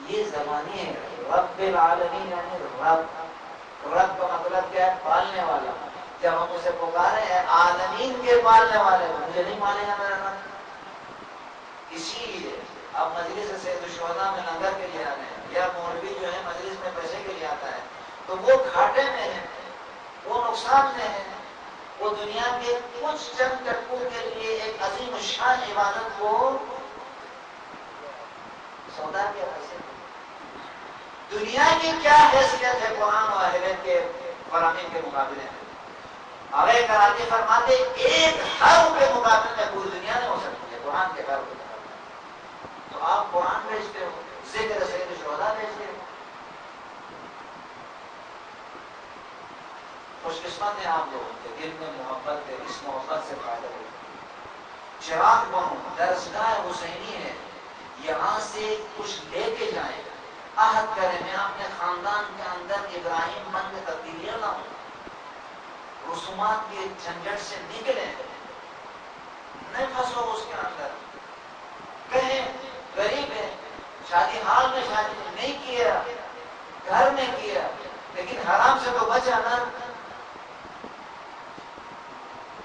یہ زبانی ہے. رب العالمین یعنی رب کا مطلب کیا ہے؟ پالنے والا. جب ہم اسے پکارے ہیں عالمین کے پالنے والے، مجھے نہیں مانے گا میرا نام. اسی لیے اب مجلس سید الشہداء میں لنگر کے لیے آنے ہیں، یا مولوی جو ہے مجلس میں پیسے کے لیے آتا ہے تو وہ گھاٹے میں ہے، وہ نقصان میں ہے. وہ دنیا کے کچھ چند ٹکوں کے لیے ایک عظیم الشان عبادت کو سودا کیا پیسے. دنیا کی کیا حیثیت ہے قرآن و اہل بیت کے فرامین کے مقابلے میں؟ اوے کراچی فرماتے ایک حرف کے مقابلے میں پوری دنیا نہیں ہو سکتی ہے قرآن کے حرف کے مقابلے. تو آپ قرآن بھیجتے ہو، ذکر سید الشہداء بھیجتے ہو. خوش قسمت ہیں آپ لوگوں کے دل میں محبت ہے، اس محبت سے فائدہ ہو. چراغ بنو، درسگاہ حسینی ہے، یہاں سے کچھ لے کے جائیں. عہد کریں میں اپنے خاندان کے اندر ابراہیم بن کے تبدیلیاں لاؤں. رسومات کے جھنجٹ سے نکلیں، نہیں پھنسو اس کے اندر. کہیں غریب ہے، شادی حال میں شادی نہیں کیا، گھر میں کیا، لیکن حرام سے تو بچا نا.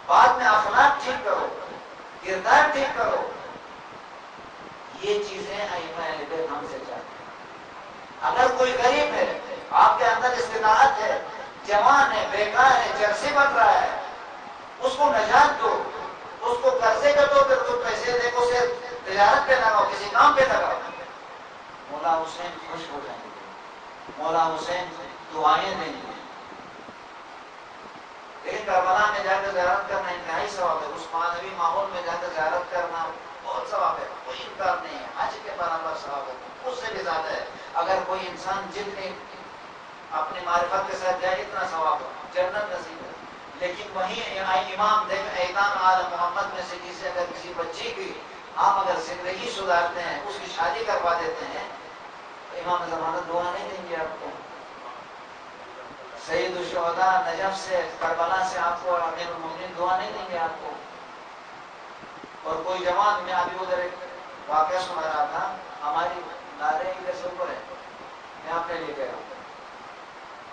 بعد میں اخلاق ٹھیک کرو، کردار ٹھیک کرو. یہ چیزیں ائمہ اہل بیت ہم سے چاہتے ہیں. اگر کوئی غریب ہے، آپ کے اندر استطاعت ہے، جوان ہے، بیکار ہے، چرسی بن رہا ہے، اس کو نجات دو. اس کو قرضے کا دو، پھر تو پیسے دے کو اسے تجارت پہ لگاؤ، کسی کام پہ لگاؤ. مولا حسین خوش ہو جائیں گے، مولا حسین دعائیں دیں گے. لیکن کربلا میں جا کر زیارت کرنا انتہائی ثواب ہے. اس معنوی ماحول میں جا کر زیارت کرنا بہت ثواب ہے، کوئی انکار نہیں ہے. حج کے برابر ثواب ہے، اس سے بھی زیادہ ہے. اگر کوئی انسان جتنی اپنی معرفت کے ساتھ جائے اتنا ثواب ہو، جنت نصیب ہے. لیکن وہیں امام دیکھ ایتام آل محمد میں سے کسی اگر کسی بچی کی آپ اگر زندگی سدھارتے ہیں، اس کی شادی کروا دیتے ہیں، تو امام زمانہ دعا نہیں دیں گے آپ کو. سید الشہداء نجف سے، کربلا سے آپ کو امیر المومنین دعا نہیں دیں گے آپ کو. اور کوئی جوان، میں ابھی ادھر ایک واقعہ سنا رہا تھا، ہماری نعرے ادھر سے اوپر ہے، میں آپ کے لیے کہہ رہا ہوں.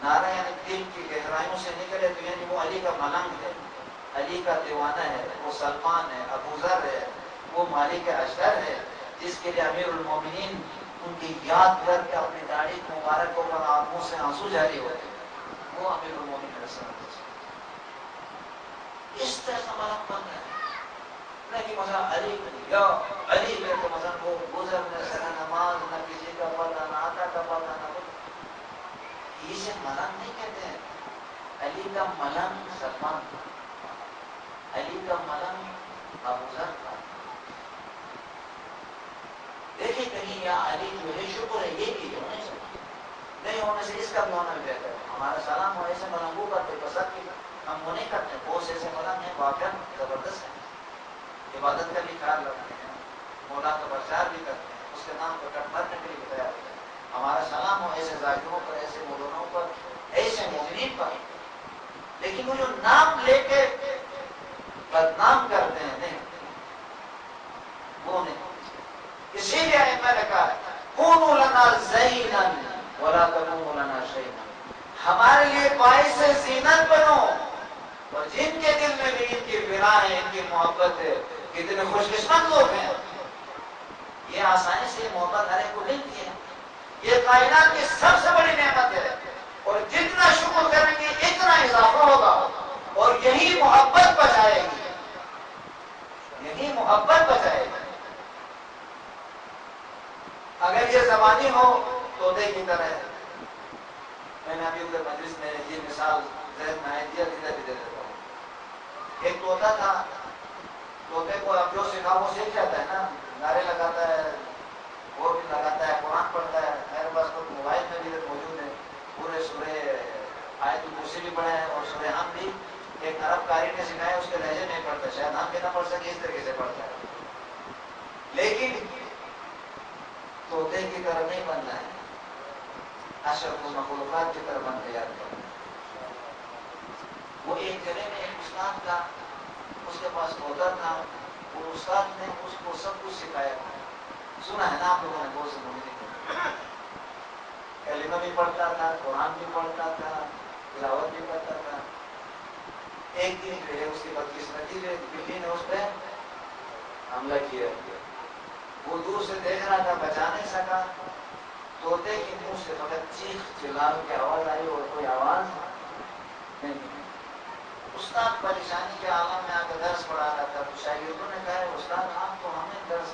نعرہ یعنی دل کی گہرائیوں سے نکلے تو یعنی وہ علی کا ملنگ ہے، علی کا دیوانہ ہے، وہ سلمان ہے، ابو ذر ہے، وہ مالک اشتر ہے، جس کے لیے امیر المومنین ان کی یاد کر کے اپنی داڑھی مبارک کو پر آنکھوں سے آنسو جاری ہوتے ہیں. وہ امیر المومنین علیہ السلام اس طرح کا ملنگ بن رہا ہے. کہ مثلا علی یا علی کر کے مثلا وہ گزر نہ سکا نماز، نہ کسی کا پڑھنا، نہ آتا کا پڑھنا، نہ کچھ. اسے ملنگ نہیں کہتے ہیں. علی کا ملنگ سلمان تھا، علی کا ملنگ ابو ذر تھا. دیکھیں کہیں یا علی جو ہے شکر ہے یہ بھی ہونے سے نہیں ہونے سے اس کا بھی ہونا بھی بہتر ہے. ہمارا سلام ہو ایسے ملنگوں کرتے پسند کی ہم وہ نہیں کرتے. بہت سے ایسے ملنگ ہیں واقعا زبردست ہیں، عبادت کا بھی خیال رکھتے ہیں، مولا کا پرچار بھی کرتے ہیں، اس کے نام پر کٹ مرنے کے لیے تیار ہوتے ہیں. ہمارا سلام ہو ایسے ذاکروں پر، ایسے مولانوں پر، ایسے مومنین پر. لیکن وہ جو نام لے کے بدنام کرتے ہیں، نہیں وہ نہیں. اسی لیے ائمہ نے کہا کونوا لنا زینا ولا تکونوا لنا شیئا، ہمارے لیے باعث زینت بنو، اور جن کے دل میں بھی ان کی بنا ہے، ان کی محبت ہے، کتنے خوش قسمت لوگ ہیں. یہ آسانی سے محبت ہر ایک کو ملتی ہے، یہ کائنات کی سب سے بڑی نعمت ہے، اور جتنا شکر کریں گے اتنا اضافہ ہوگا، اور یہی محبت بچائے گی، یہی محبت بچائے گی. اگر یہ زبانی ہو طوطے کی طرح ہے. میں نے ابھی ادھر مجلس میں یہ مثال ذہن میں آئی دیا، ادھر بھی دے دیتا ہوں. ایک طوطا تھا، طوطے کو اب جو سکھاؤ وہ سیکھ جاتا ہے نا، نعرے لگاتا ہے، وہ بھی لگاتا ہے، قرآن پڑھتا ہے. میرے پاس تو موبائل میں بھی موجود ہے، پورے سورہ آیت الکرسی بھی پڑھا ہے، اور سورہ ہم بھی ایک عرب قاری نے سکھایا، اس کے لہجے میں پڑھتا ہے، شاید ہم بھی نہ پڑھ سکے، اس طریقے سے پڑھتا ہے. لیکن طوطے کی طرح نہیں بننا ہے، اشرف المخلوقات کی طرح بن تیار کرنا ہے. وہ ایک جگہ میں ایک استاد تھا، اس کے پاس طوطا تھا، وہ استاد نے اس کو سب کچھ سکھایا. سنا ہے نا آپ لوگوں نے بہت سے لوگوں، کلمہ بھی پڑھتا تھا، قرآن بھی پڑھتا تھا، تلاوت بھی کرتا تھا. ایک دن جو ہے اس کی بدقسمتی جو بلی نے اس پہ حملہ کیا. وہ دور سے دیکھ رہا تھا، بچا نہیں سکا. طوطے کے منہ سے فقط چیخ چلانے کی آواز آئی اور کوئی آواز نہیں. استاد پریشانی کے عالم میں آ کے درس پڑھا رہا تھا، تو شاگردوں نے کہا استاد آپ تو ہمیں درس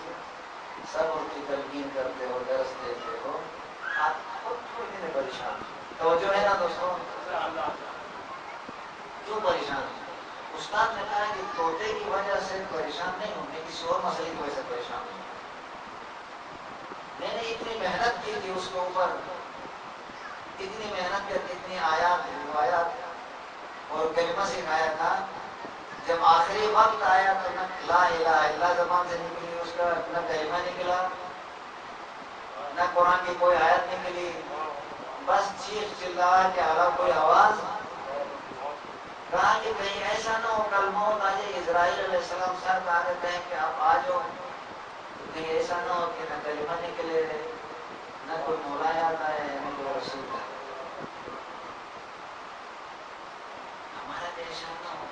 صبر کی تلقین کرتے ہو، درس دیتے ہو، آپ خود کیوں اتنے پریشان؟ توجہ ہے نا دوستوں، کیوں پریشان؟ استاد نے کہا کہ طوطے کی وجہ سے پریشان نہیں ہوں، میں کسی اور مسئلے کی وجہ سے پریشان ہوں. میں نے اتنی محنت کی تھی اس کے اوپر، اتنی محنت کر کے اتنی آیات روایات اور کلمہ سکھایا تھا. جب آخری وقت آیا تو نہ لا الہ الا اللہ زبان سے نکلی، اس کا نہ کلمہ نکلا، نہ قرآن کی کوئی آیت نکلی، بس چیخ چلا کے علاوہ کوئی آواز. کہا کہ کہیں ایسا نہ ہو کل موت آ جائے، اسرائیل علیہ السلام سر کہا کے کہیں کہ آپ آ جاؤ، کہیں ایسا نہ ہو کہ نہ کلمہ نکلے، نہ کوئی مولا آتا ہے، نہ کوئی رسول ہے. ہمارا پریشان نہ ہو،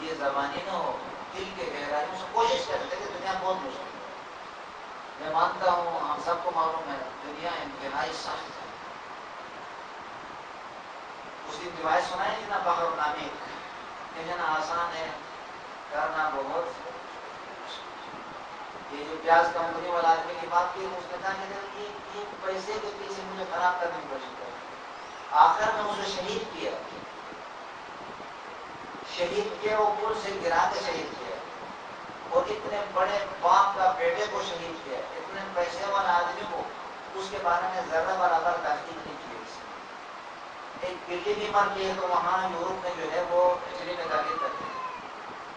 یہ زبانی نہ ہو، دل کے گہرائیوں سے کوشش کرتے کہ دنیا بہت مشکل ہے. میں مانتا ہوں، ہم سب کو معلوم ہے دنیا انتہائی سخت ہے. اس کی روایت سنائی تھی نا بحر نامی، کہنا آسان ہے، کرنا بہت. یہ جو پیاز کمپنی والا آدمی کی بات کی، اس نے کہا کہ یہ پیسے کے پیچھے مجھے خراب کرنے کی کوشش کر. آخر میں اسے شہید کیا، شہید کیا، وہ پل سے گرا کے شہید کیا، اور اتنے بڑے باپ کا بیٹے کو شہید کیا، اتنے پیسے والے آدمی کو اس کے بارے میں ذرہ برابر تحقیق نہیں کی. ایک بلی بھی مر گئی ہے تو وہاں یورپ میں جو ہے وہ اٹلی میں تحقیق کرتے ہیں،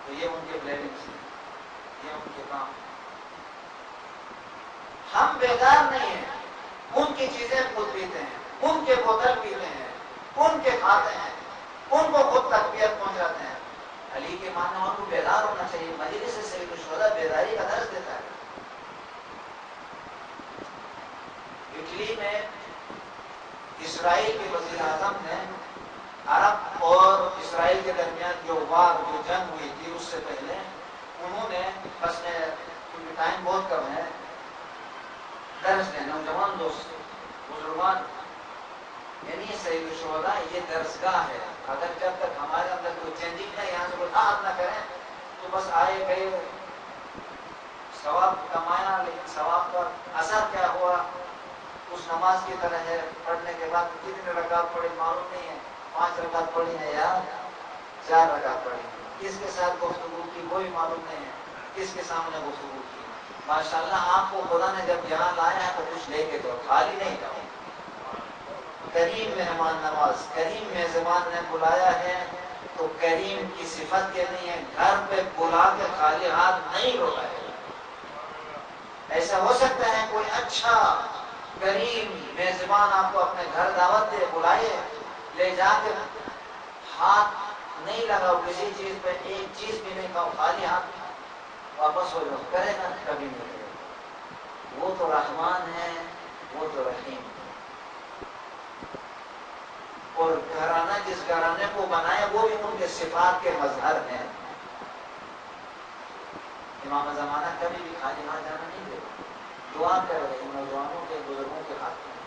تو یہ ان کے بلیڈنگس ہیں، یہ ان کے کام. ہم بیدار نہیں ہیں، ان کی چیزیں خود پیتے ہیں، ان کے بوتل پیتے ہیں، ان کے کھاتے ہیں، ان کو خود تقویت پہنچاتے ہیں. علی کے ماننے والوں کو بیدار ہونا چاہیے. مجلس سے سید الشہداء بیداری کا درس دیتا ہے. اٹلی میں اسرائیل کے وزیر اعظم نے عرب اور اسرائیل کے درمیان جو جنگ ہوئی تھی اس سے پہلے انہوں نے، بس میں کیونکہ ٹائم بہت کم ہے، درس دیں نوجوان دوست بزرگان، یعنی سید الشہداء یہ درسگاہ ہے. اگر جب تک ہمارے اندر کوئی چینجنگ نہیں، یہاں سے کوئی بات نہ کریں تو بس آئے گئے ثواب کمایا، لیکن ثواب کا اثر کیا ہوا اس نماز کی طرح ہے. پڑھنے کے بعد کتنے رکعت پڑھی معلوم نہیں ہے، 5 رکعت پڑھی ہے یا 4 رکعت پڑھی، کس کے ساتھ گفتگو کی کوئی معلوم نہیں ہے، کس کے سامنے گفتگو کی. ماشاءاللہ آپ کو خدا نے جب یہاں لایا ہے تو کچھ لے کے جاؤ، خالی نہیں جاؤ. کریم مہمان نواز، کریم میزبان نے بلایا ہے تو کریم کی صفت یہ نہیں ہے گھر پہ بلا کے خالی ہاتھ نہیں لوٹائے. ایسا ہو سکتا ہے کوئی اچھا کریم میزبان آپ کو اپنے گھر دعوت دے، بلائے، لے جا کے ہاتھ نہیں لگاؤ کسی چیز پہ، ایک چیز بھی نہیں کھاؤ، خالی ہاتھ واپس ہو جاؤ، کرے گا کبھی نہیں کرے گا. وہ تو رحمان ہے، وہ تو رحیم ہے، اور گھرانہ جس گھرانے کو بنایا وہ بھی ان کے صفات کے مظہر ہیں۔ امام زمانہ کبھی بھی خالی ہاتھ جانا نہیں دے گا، دعا کر رہے ہیں نوجوانوں کے، بزرگوں کے حق میں،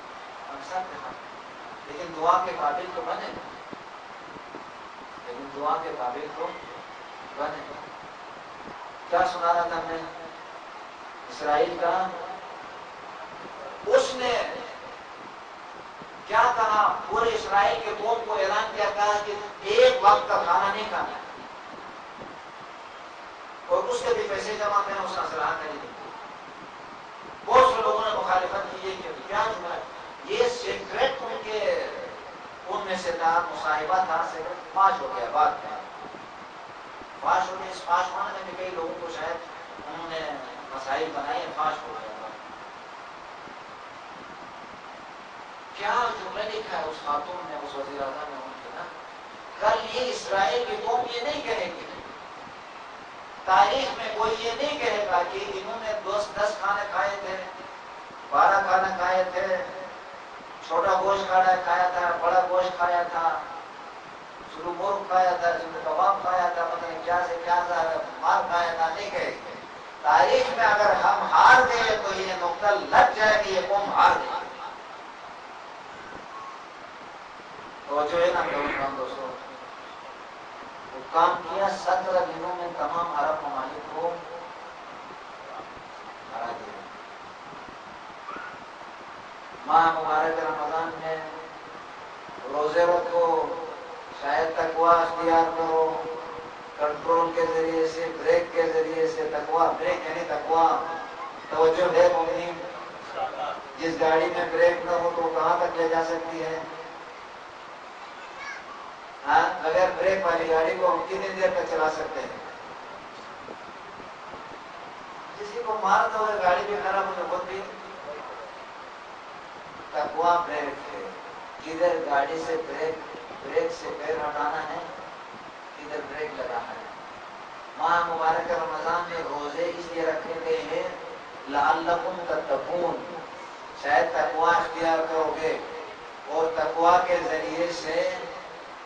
ہم سب کے حق میں، لیکن دعا کے قابل تو بنے گا، لیکن دعا کے قابل تو بنے گا۔ کیا سنا رہا تھا ہم نے؟ اسرائیل کا، اس نے کیا کہا؟ پورے اسرائیل کے قوم کو اعلان کیا، کہا کہ ایک وقت کا کھانا نہیں کھانا، اور اس کے بھی پیسے جمع کریں، اس کا صلاح نہیں دی۔ بہت سے لوگوں نے مخالفت کی، کہ کیا جملہ ہے یہ، سیکریٹ ان میں سے تھا، مصاحبہ تھا، سیکریٹ فاش ہو گیا، بات میں فاش ہو گیا۔ اس فاش ہونے میں کئی لوگوں کو شاید انہوں نے مسائل بنائے، فاش ہو گیا۔ کیا جملہ لکھا ہے اس خاتون نے، اس وزیر اعظم نے ان کے نا، کل یہ اسرائیل کی قوم یہ نہیں کہے گی، تاریخ میں کوئی یہ نہیں کہے گا کہ انہوں نے 10 کھانے کھائے تھے، 12 کھانے کھائے تھے، چھوٹا گوشت کھایا تھا، بڑا گوشت کھایا تھا، شروع مرغ کھایا تھا، شروع کباب کھایا تھا، پتہ نہیں کیا سے کیا مار کھایا تھا، نہیں کہے گی۔ تاریخ میں اگر ہم ہار گئے تو یہ نقطہ لگ جائے کہ یہ قوم ہار گئی۔ تو جو ہے نا دوستوں، وہ کام کیا، 17 دنوں میں تمام عرب ممالک کو ہرا دیا۔ ماہ مبارک رمضان میں روزے رکھو، شاید تقویٰ اختیار کرو، کنٹرول کے ذریعے سے، بریک کے ذریعے سے، تقویٰ بریک یعنی تقویٰ، توجہ ہے مومنین، جس گاڑی میں بریک نہ ہو تو کہاں تک لے جا سکتی ہے؟ ہاں، بغیر بریک والی گاڑی کو ہم کتنی دیر تک چلا سکتے ہیں؟ کسی کو مار دو گے گاڑی بھی خراب ہو جائے، خود بھی۔ تقویٰ بریک ہے، کدھر گاڑی سے بریک سے پیر ہٹانا ہے، کدھر بریک لگانا ہے۔ ماہ مبارک رمضان میں روزے اس لیے رکھے گئے ہیں لعلکم تتقون، شاید تقویٰ اختیار کرو گے، اور تقویٰ کے ذریعے سے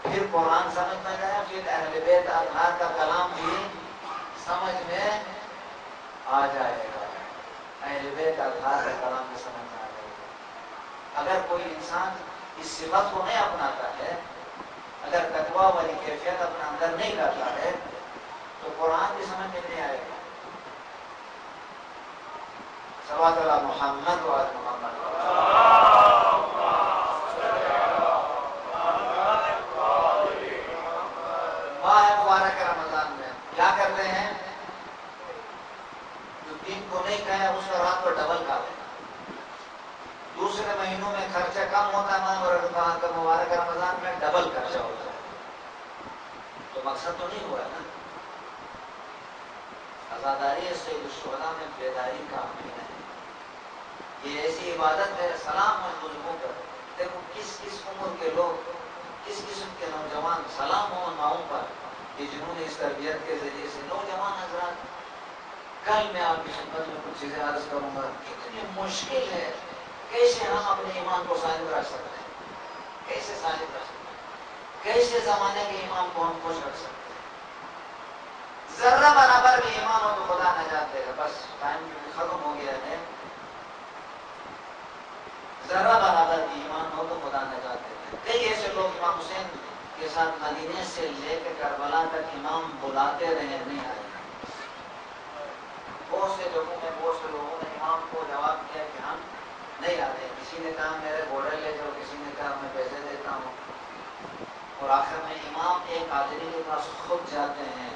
پھر قرآن سمجھ میں جائے، پھر اہل بیت اطہار کا کلام بھی سمجھ میں آ جائے گا، اہل بیت اطہار کا کلام بھی سمجھ میں آ جائے گا۔ اگر کوئی انسان اس صفت کو نہیں اپناتا ہے، اگر تقویٰ والی کیفیت اپنے اندر نہیں لاتا ہے، تو قرآن بھی سمجھ میں نہیں آئے گا۔ صلوات اللہ محمد و آل محمد۔ ماہ مبارک رمضان میں کیا کرتے ہیں؟ جو دن کو نہیں کھایا اس کا رات کو ڈبل کھاتے ہیں۔ دوسرے مہینوں میں خرچہ کم ہوتا ہے، ماہ مبارک رمضان میں ڈبل خرچہ ہوتا ہے۔ تو مقصد تو نہیں ہوا نا؟ عزاداری سید الشہداء میں بیداری کا مہینہ ہے۔ یہ ایسی عبادت ہے، سلام ہے بزرگوں پر۔ دیکھو کس کس عمر کے لوگ، کس قسم کے نوجوان، سلام ہو ماؤں پر کہ جنہوں نے اس تربیت کے ذریعے سے، نوجوان حضرات، کل میں آپ کی خدمت میں کچھ چیزیں عرض کروں گا۔ کتنی مشکل ہے کیسے ہم اپنے ایمان کو سالم رکھ سکتے ہیں، کیسے سالم رکھ سکتے ہیں، کیسے زمانے کے ایمان کو ہم خوش رکھ سکتے ہیں۔ ذرہ برابر بھی ایمان ہو تو خدا نجات دے گا۔ بس ٹائم ختم ہو گیا ہے۔ ذرہ برابر بھی ایمان ہو تو خدا نجات دے گا۔ کئی ایسے لوگ امام حسین کے ساتھ مدینے سے لے کے کربلا تک امام بلاتے رہے، نہیں آئے۔ بہت سے جگہوں میں بہت سے لوگوں نے امام کو جواب دیا کہ ہم نہیں آتے۔ کسی نے کہا میرے گھوڑے لے جاؤ، کسی نے کہا میں پیسے دیتا ہوں، اور آخر میں امام ایک آدمی کے پاس خود جاتے ہیں،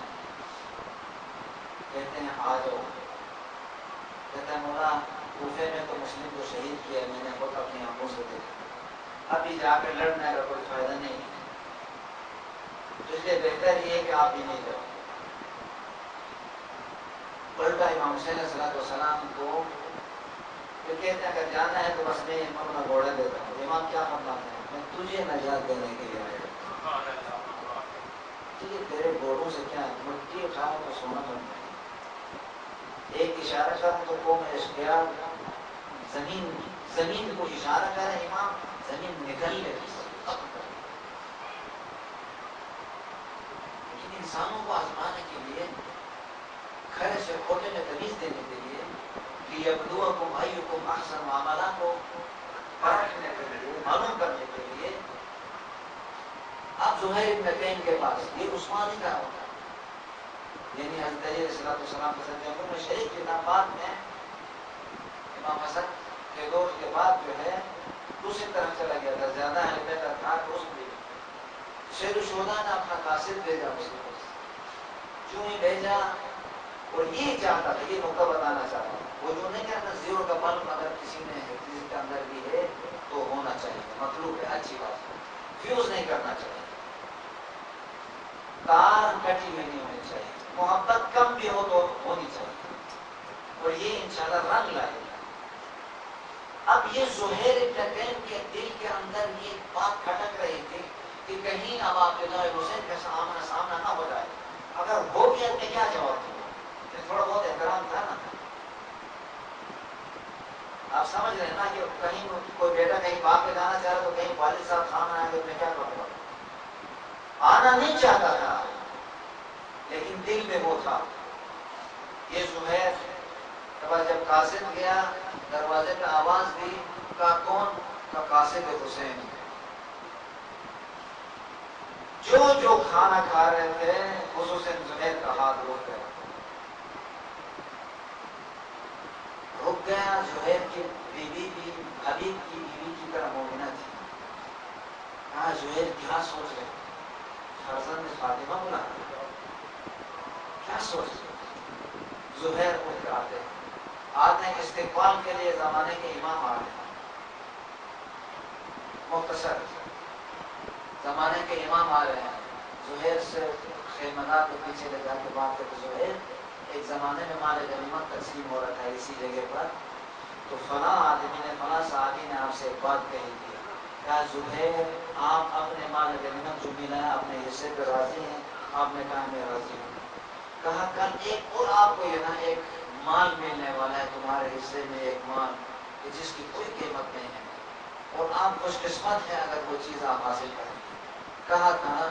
کہتے ہیں آ جاؤ۔ کہتے ہیں مولا کوفے میں تو مسلم کو شہید کیا، میں نے خود اپنی آنکھوں سے دیکھا، ابھی جا کے لڑنے کا کوئی فائدہ نہیں ہے، تو اس لیے بہتر یہ ہے کہ آپ بھی نہیں جاؤ۔ الٹا امام حسین علیہ السلام کو تو کہتے ہیں اگر جانا ہے تو بس میں اپنا گھوڑا دیتا ہوں۔ امام کیا فرماتے ہیں؟ میں تجھے نجات دینے کے لیے آیا ہوں، تجھے تیرے گھوڑوں سے کیا، مٹی کھاؤ تو سونا بن جائے، ایک اشارہ کروں تو قوم اشقیاء زمین کو اشارہ کر رہے امام، زمین نکل لے لیکن انسانوں کو آزمانے کے لیے، کھڑے سے کھوٹے میں تمیز دینے کے لیے، لیبلوکم ایکم احسن معاملہ کو پرکھنے کے لیے، معلوم کرنے کے لیے اب زہیر ابن تیم کے پاس یہ عثمانی کا ہوتا ہے، یعنی حضرت علی علیہ السلام کے ساتھ میں شریف کے بعد میں امام حسن کے دور کے بعد جو ہے دوسری طرف چلا گیا تھا، زیادہ اہل بیت تھا تو اس میں سید الشہداء نے اپنا قاصد بھیجا اس کے پاس، جو ہی بھیجا اور یہ چاہتا تھا، یہ نقطہ بتانا چاہتا تھا، وہ جو نہیں کہتا زیرو کا بلب اگر کسی میں ہے کسی کے اندر بھی ہے تو ہونا چاہیے، مطلوب ہے، اچھی بات ہے، فیوز نہیں کرنا چاہیے، تار کٹی ہوئی نہیں ہونی چاہیے، محبت کم بھی ہو تو ہونی چاہیے، اور یہ انشاءاللہ رنگ لائے گا۔ اب یہ زہیر ابن تیم کے دل کے اندر یہ بات کھٹک رہی تھی کہ کہیں اب عبداللہ حسین کا سامنا نہ ہو جائے، اگر ہو گیا تو کیا جواب دوں؟ تھوڑا بہت احترام تھا نا، آپ سمجھ رہے ہیں نا کہ کہیں کوئی بیٹا کہیں باپ پہ جانا چاہ رہا تو کہیں والد صاحب سامنے آئے تو میں کیا کروں گا؟ آنا نہیں چاہتا تھا لیکن دل میں وہ تھا۔ یہ زہیر جب قاصد گیا دروازے پہ آواز دی، کہا کون؟ کہا قاصد حسین۔ جو کھانا کھا رہے تھے خصوصاً زہیر کا ہاتھ رک گیا۔ زہیر کی بیوی بھی حبیب کی بیوی کی طرح مومنہ تھی۔ کہا زہیر کیا سوچ رہے؟ فرزند فاطمہ بلا کیا سوچ رہے؟ زہیر اٹھ کر آتے ہیں استقبال کے لیے، زمانے کے امام آ رہے ہیں، مختصر زمانے کے امام آ رہے ہیں، زہیر سے خیمگاہ کے پیچھے لے جا کے بات کرتے، زہیر ایک زمانے میں مال غنیمت تقسیم ہو رہا تھا اسی جگہ پر، تو فلاں آدمی نے فلاں صحابی نے آپ سے ایک بات کہی تھی، کہا زہیر آپ اپنے مال غنیمت جو ملا ہے اپنے حصے پہ راضی ہیں؟ آپ نے کہا میں راضی ہوں۔ کہا کل ایک اور آپ کو یہ نا ایک مال ملنے والا ہے تمہارے حصے میں، ایک مال جس کی کوئی قیمت نہیں ہے اور آپ خوش قسمت ہیں اگر وہ چیز آپ حاصل کریں گے۔ کہا تھا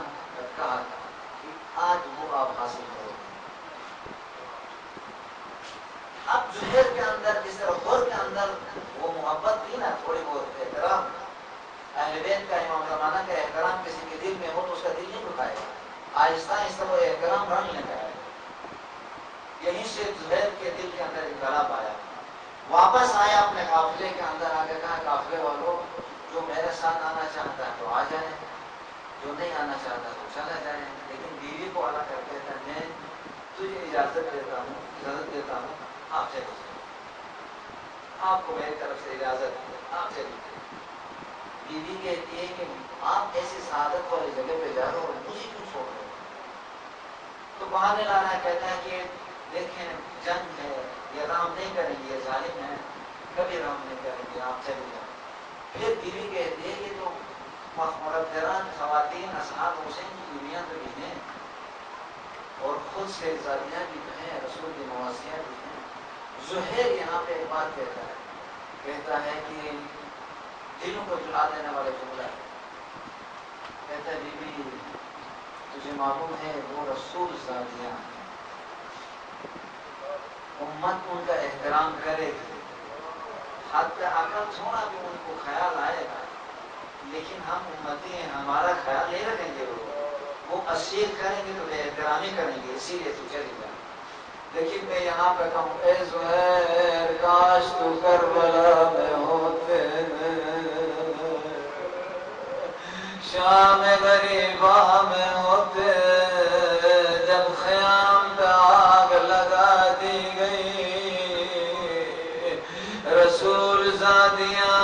کہ آج وہ آپ حاصل کرو گے۔ اب زہیر کے اندر جس طرح غور کے اندر وہ محبت تھی نا، تھوڑی بہت احترام، اہل بیت کا امام زمانہ کا احترام کسی کے دل میں ہو تو اس کا دل نہیں دکھائے گا، آہستہ آہستہ وہ احترام رنگ لے گا۔ یہیں سے زہیر کے دل کے اندر انقلاب آیا، واپس آیا اپنے قافلے کے اندر، آ کے کہا قافلے والوں جو میرے ساتھ آنا چاہتا ہے تو آ جائیں، جو نہیں آنا چاہتا تو چلا جائیں، لیکن بیوی کو اللہ کر کہتا ہے میں تجھے اجازت دیتا ہوں آپ چلے جائیں، آپ کو میری طرف سے اجازت ہے آپ چلے جائیں۔ بیوی کہتی ہے کہ آپ ایسی سعادت والی جگہ پہ جا رہے ہو مجھے کیوں چھوڑ رہے ہو؟ تو بہانے لا رہا ہے، کہتا ہے کہ دیکھیں جنگ ہے، یہ رحم نہیں کریں گے، یہ ظالم ہے، کبھی رحم نہیں کریں گے، آپ چلے جائیں۔ پھر بیوی کہتی ہے یہ تو مقدران خواتین اصحاب حسین کی بیویاں تو بھی ہیں اور خود سے زادیاں بھی ہیں، رسول کی مواسیاں بھی ہیں۔ زہیر یہاں پہ ایک بات کہتا ہے کہ دلوں کو جلا دینے والے جملہ ہے، کہتا ہے بی بی تجھے معلوم ہے وہ رسول زادیاں ہیں، امت ان کا احترام کرے گی، حتی عقل تھوڑا بھی ان کو خیال آئے گا، لیکن ہم امتی ہیں ہمارا خیال نہیں رکھیں گے، وہ اسیر کریں گے تو بے احترامی کریں گے، اسی لیے تو چلی جائے۔ لیکن میں یہاں پہ کہوں اے زہیر کاش تو کربلا میں ہوتے، شام غریبہ میں ہوتے، جب خیام پہ آگ لگا دی گئی، رسول زادیاں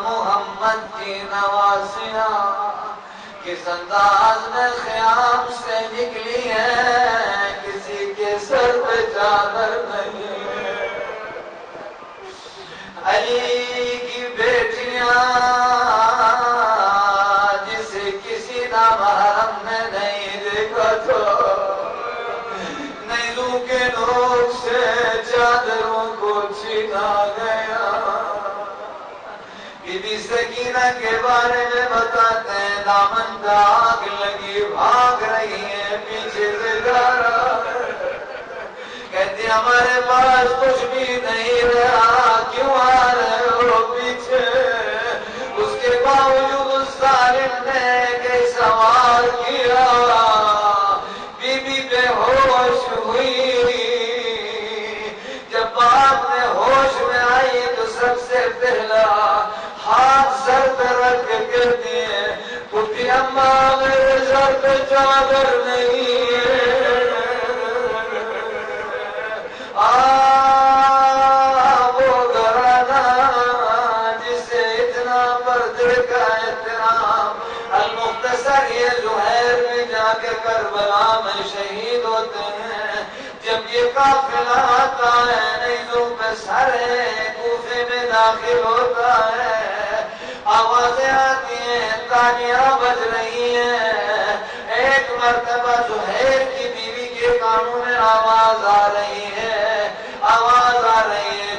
محمد کی نواسیاں کس انداز میں خیام سے نکلی ہے، کسی کے سر پہ چادر نہیں، علی کی بیٹیاں جسے کسی نامحرم نے نہیں دیکھا تو نیزوں کے نوک سے چادروں کو چھینا گیا، مدینہ کے بارے میں بتاتے ہیں، دامن پہ آگ لگی، بھاگ رہی ہے، پیچھے سے جا رہا ہے، کہتی ہمارے پاس کچھ بھی نہیں رہا، کیوں آ رہے ہو پیچھے؟ اس کے باوجود اس ظالم نے کہ سوال کیا، بی بی بے ہوش ہوئی، جب بعد میں ہوش میں آئی تو سب سے پہلا ہاتھ سر پہ رکھ کے کہتی ہے، پھوپھی اماں میرے سر پہ چادر نہیں ہے، وہ گھرانہ جسے اتنا پردے کا احترام، المختصر یہ زہیر میں جا کے کربلا میں شہید ہوتے ہیں، جب یہ قافلہ آتا ہے نیزوں پہ سر ہے، کوفے میں داخل ہوتا ہے، آوازیں آتی ہیں، تالیاں بج رہی ہیں، ایک مرتبہ زہیر کی بیوی کے کانوں میں آواز آ رہی ہے، آواز آ رہی ہے،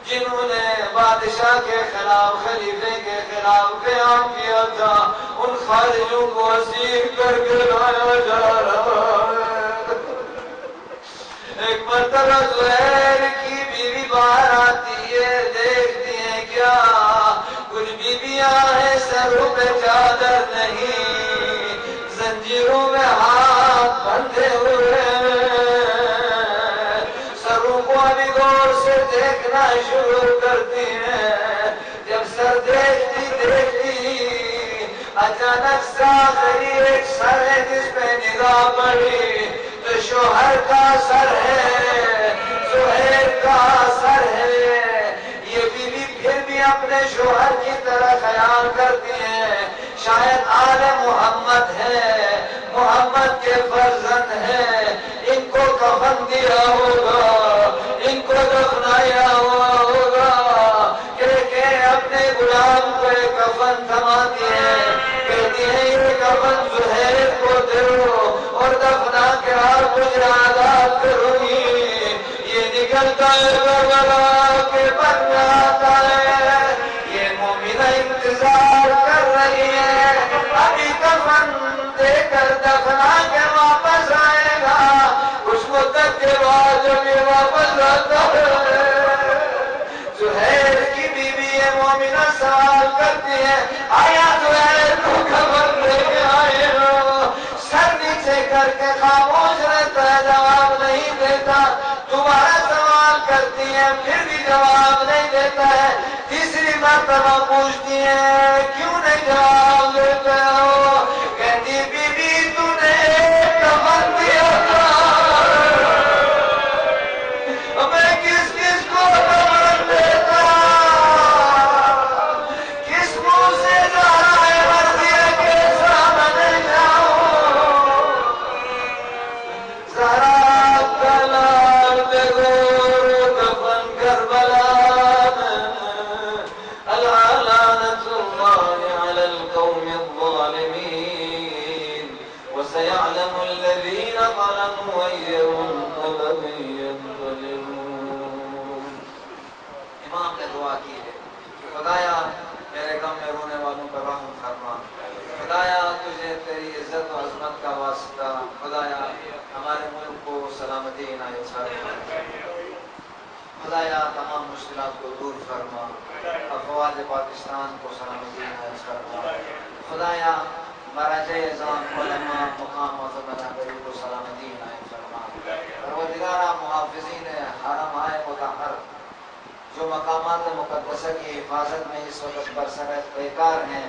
جنہوں نے بادشاہ کے خلاف، خلیفے کے خلاف قیام کیا تھا، ان خارجوں کو اسیر کر کے لایا جا رہا ہے۔ ایک مرتبہ زہیر کی بیوی باہر آتی ہے، دیکھتی ہیں کیا کچھ بیویاں ہیں سروں پہ چادر نہیں، زنجیروں میں ہاتھ بندھے ہوئے، سروں کو ابھی غور سے دیکھنا شروع کرتی ہیں، جب سر دیکھتی اچانک ساخری ایک سر ہے جس پہ نگاہ پڑی تو شوہر کا سر ہے، زہیر کا سر ہے، یہ بیوی پھر بھی اپنے شوہر کی طرح خیال کرتی ہیں، شاید آل محمد ہے، محمد کے فرزند ہیں، ان کو کفن دیا ہوگا، ان کو دفنایا ہوا ہوگا، کہ اپنے غلام کو ایک کفن تھماتی ہے، کہتی ہے یہ کفن زہیر کو دو اور دفنا کے آپ مجھے آزاد کرو گی، یہ نکلتا ہے کربلا کے بن جاتا ہے، یہ مومنہ انتظار کر رہی ہے، ابھی کفن دے کر دفنا کے واپس آئے گا، کچھ مدت کے بعد جب یہ واپس آتا ہے، زہیر کی بیوی مومنہ سوال کرتی ہے، آیا زہیر کو خبر دے کے آئے ہو؟ سر نیچے کر کے خاموش رہتا ہے، جواب نہیں دیتا، دوبارہ سوال کرتی ہے، پھر بھی جواب نہیں دیتا ہے، تیسری مرتبہ پوچھتی ہے، کیوں نہیں جواب دیتے ہو؟ کہتی بی بی تو نے کفن دیا تھا، میں کس کس کو کفن دیتا، کس منہ سے زہرائے مرضیہ کے سامنے جاؤں، زہرا کا لال بے گور کفن کربلا میں، لعنت اللہ علی القوم الظالمین، وسيعلم الذين ظلموا أي منقلب ينقلبون۔ امام نے دعا کی ہے، خدایا میرے غم میں رونے والوں پر رحم فرما، خدایا تجھے تیری عزت و عظمت کا واسطہ، خدایا ہمارے ملک کو سلامتی عنایت فرما، خدایا تمام مشکلات کو دور فرما، افواج پاکستان کو سلامتی عنایت فرما، خدایا مراجع اعظام علماء مقام معتبرین کو سلامتی عنایت فرما، پروردگارا محافظین حرم مطہر جو مقامات مقدسہ کی حفاظت میں اس وقت برسرت بیکار ہیں،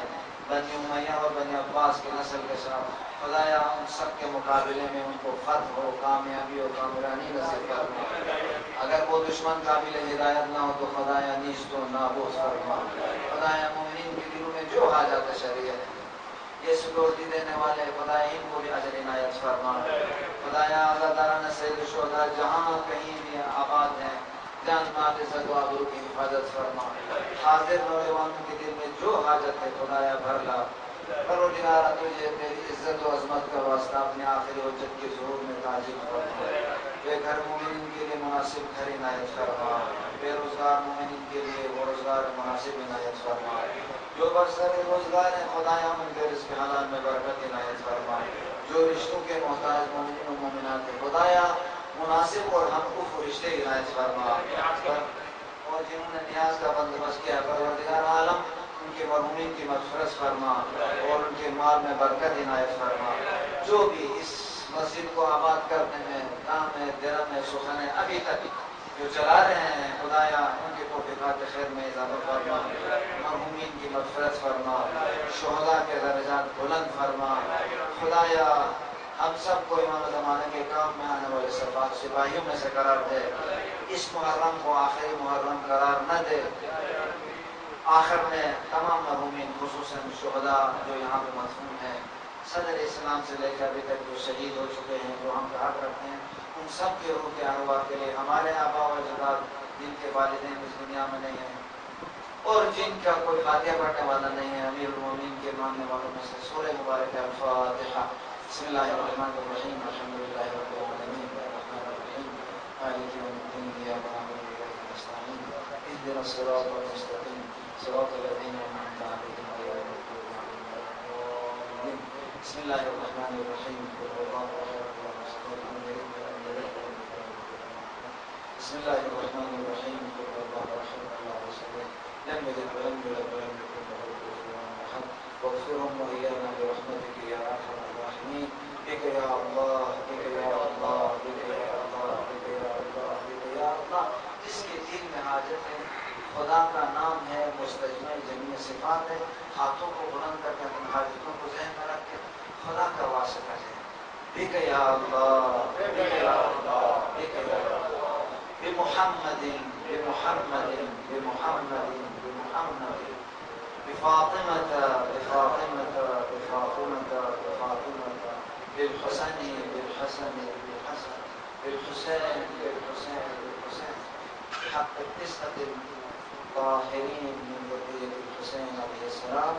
بنی امیہ اور بنی عباس کی نسل کے ساتھ، خدایا ان سب کے مقابلے میں ان کو فتح ہو، کامیابی و کامرانی نصیب فرما، اگر وہ دشمن قابل ہدایت نہ ہو تو خدایا نیست و نابود فرما، خدایا مومنین کے دلوں میں جو حاجات شریعت ہے یہ سپرد دینے والے خدایا ان کو بھی اجر عنایت فرما، خدایا آزادارانہ سید شہداء جہاں کہیں بھی آباد ہیں، جان مال عزت و آبرو کی حفاظت فرما، حاضر نوجوانوں کے دل میں جو حاجت ہے خدایا بھر لا، پروردگارا تجھے تیری عزت و عظمت کا واسطہ اپنے آخری حجت کے ظہور میں تعظیم فرما، بے گھر مومن کے لیے مناسب گھر عنایت فرما، بے روزگار مومن کے لیے وہ روزگار مناسب عنایت فرما، جو برسر روزگار ہیں خدایا ان کے رزق حلال میں برکت عنایت فرما، جو رشتوں کے محتاج مومنین و مومنات ہیں خدایا مناسب اور ہم کو رشتے عنایت فرما، اور جنہوں نے نیاز کا بندوبست کیا پروردگار عالم ان کے مرحومین کی مغفرت فرما اور ان کے مال میں برکت عنایت فرما، جو بھی اس مسجد کو آباد کرنے میں کام ہے درم ہے سخن ہے ابھی تک جو چلا رہے ہیں خدایا ان کے توفیقات خیر میں اضافہ فرما، مرحومین کی مغفرت فرما، شہداء کے درجات بلند فرما، خدایا ہم سب کو امام زمانے کے کام میں آنے والے سپاہیوں میں سے قرار دے، اس محرم کو آخری محرم قرار نہ دے، آخر میں تمام مرحومین خصوصاً شہداء جو یہاں پہ مدفون ہیں صدر اسلام سے لے کر ابھی تک جو شہید ہو چکے ہیں جو ہم پہ حق رکھتے ہیں ان سب کے روح کے ارواح کے لیے ہمارے آباء و اجداد جن کے والدین اس دنیا میں نہیں ہیں اور جن کا کوئی فاتحہ پڑھنے والا نہیں ہے امیر المومنین کے ماننے والوں میں سے سورہ مبارک الفاتحہ بسم اللہ الرحمن الرحیم الحمدللہ رب العالمین الرحمن الرحیم مالک یوم الدین ایاک نعبد و ایاک نستعین اهدنا الصراط المستقیم صراط الذین انعمت علیہم غیر المغضوب علیہم ولا الضالین بسم اللہ الرحمن الرحیم قل هو اللہ احد اللہ الصمد لم یلد ولم یولد ولم یکن له کفوا احد بسم اللہ الرحمن الرحیم قل هو اللہ احد اللہ الصمد لم يلد ولم يولد ولم يكن له كفوا احد واغفرهم وايانا برحمتك يا ارحم الراحمين بك يا الله بك يا الله بك يا الله بك يا الله بك يا الله جس کے دل میں حاجت ہے خدا کا نام ہے مستجمع جمیع صفات ہے ہاتھوں کو بلند کر کے اپنے حاجتوں کو ذہن میں رکھ کے خدا کا واسطہ ہے بك يا الله بك يا الله بك يا الله بمحمد بمحمد بمحمد بمحمد بفاطمة بفاطمة بفاطمة بفاطمة بالحسن بالحسن بالحسن بالحسين بالحسين بالحسين بحق التسعة الطاهرين من ذرية الحسين عليه السلام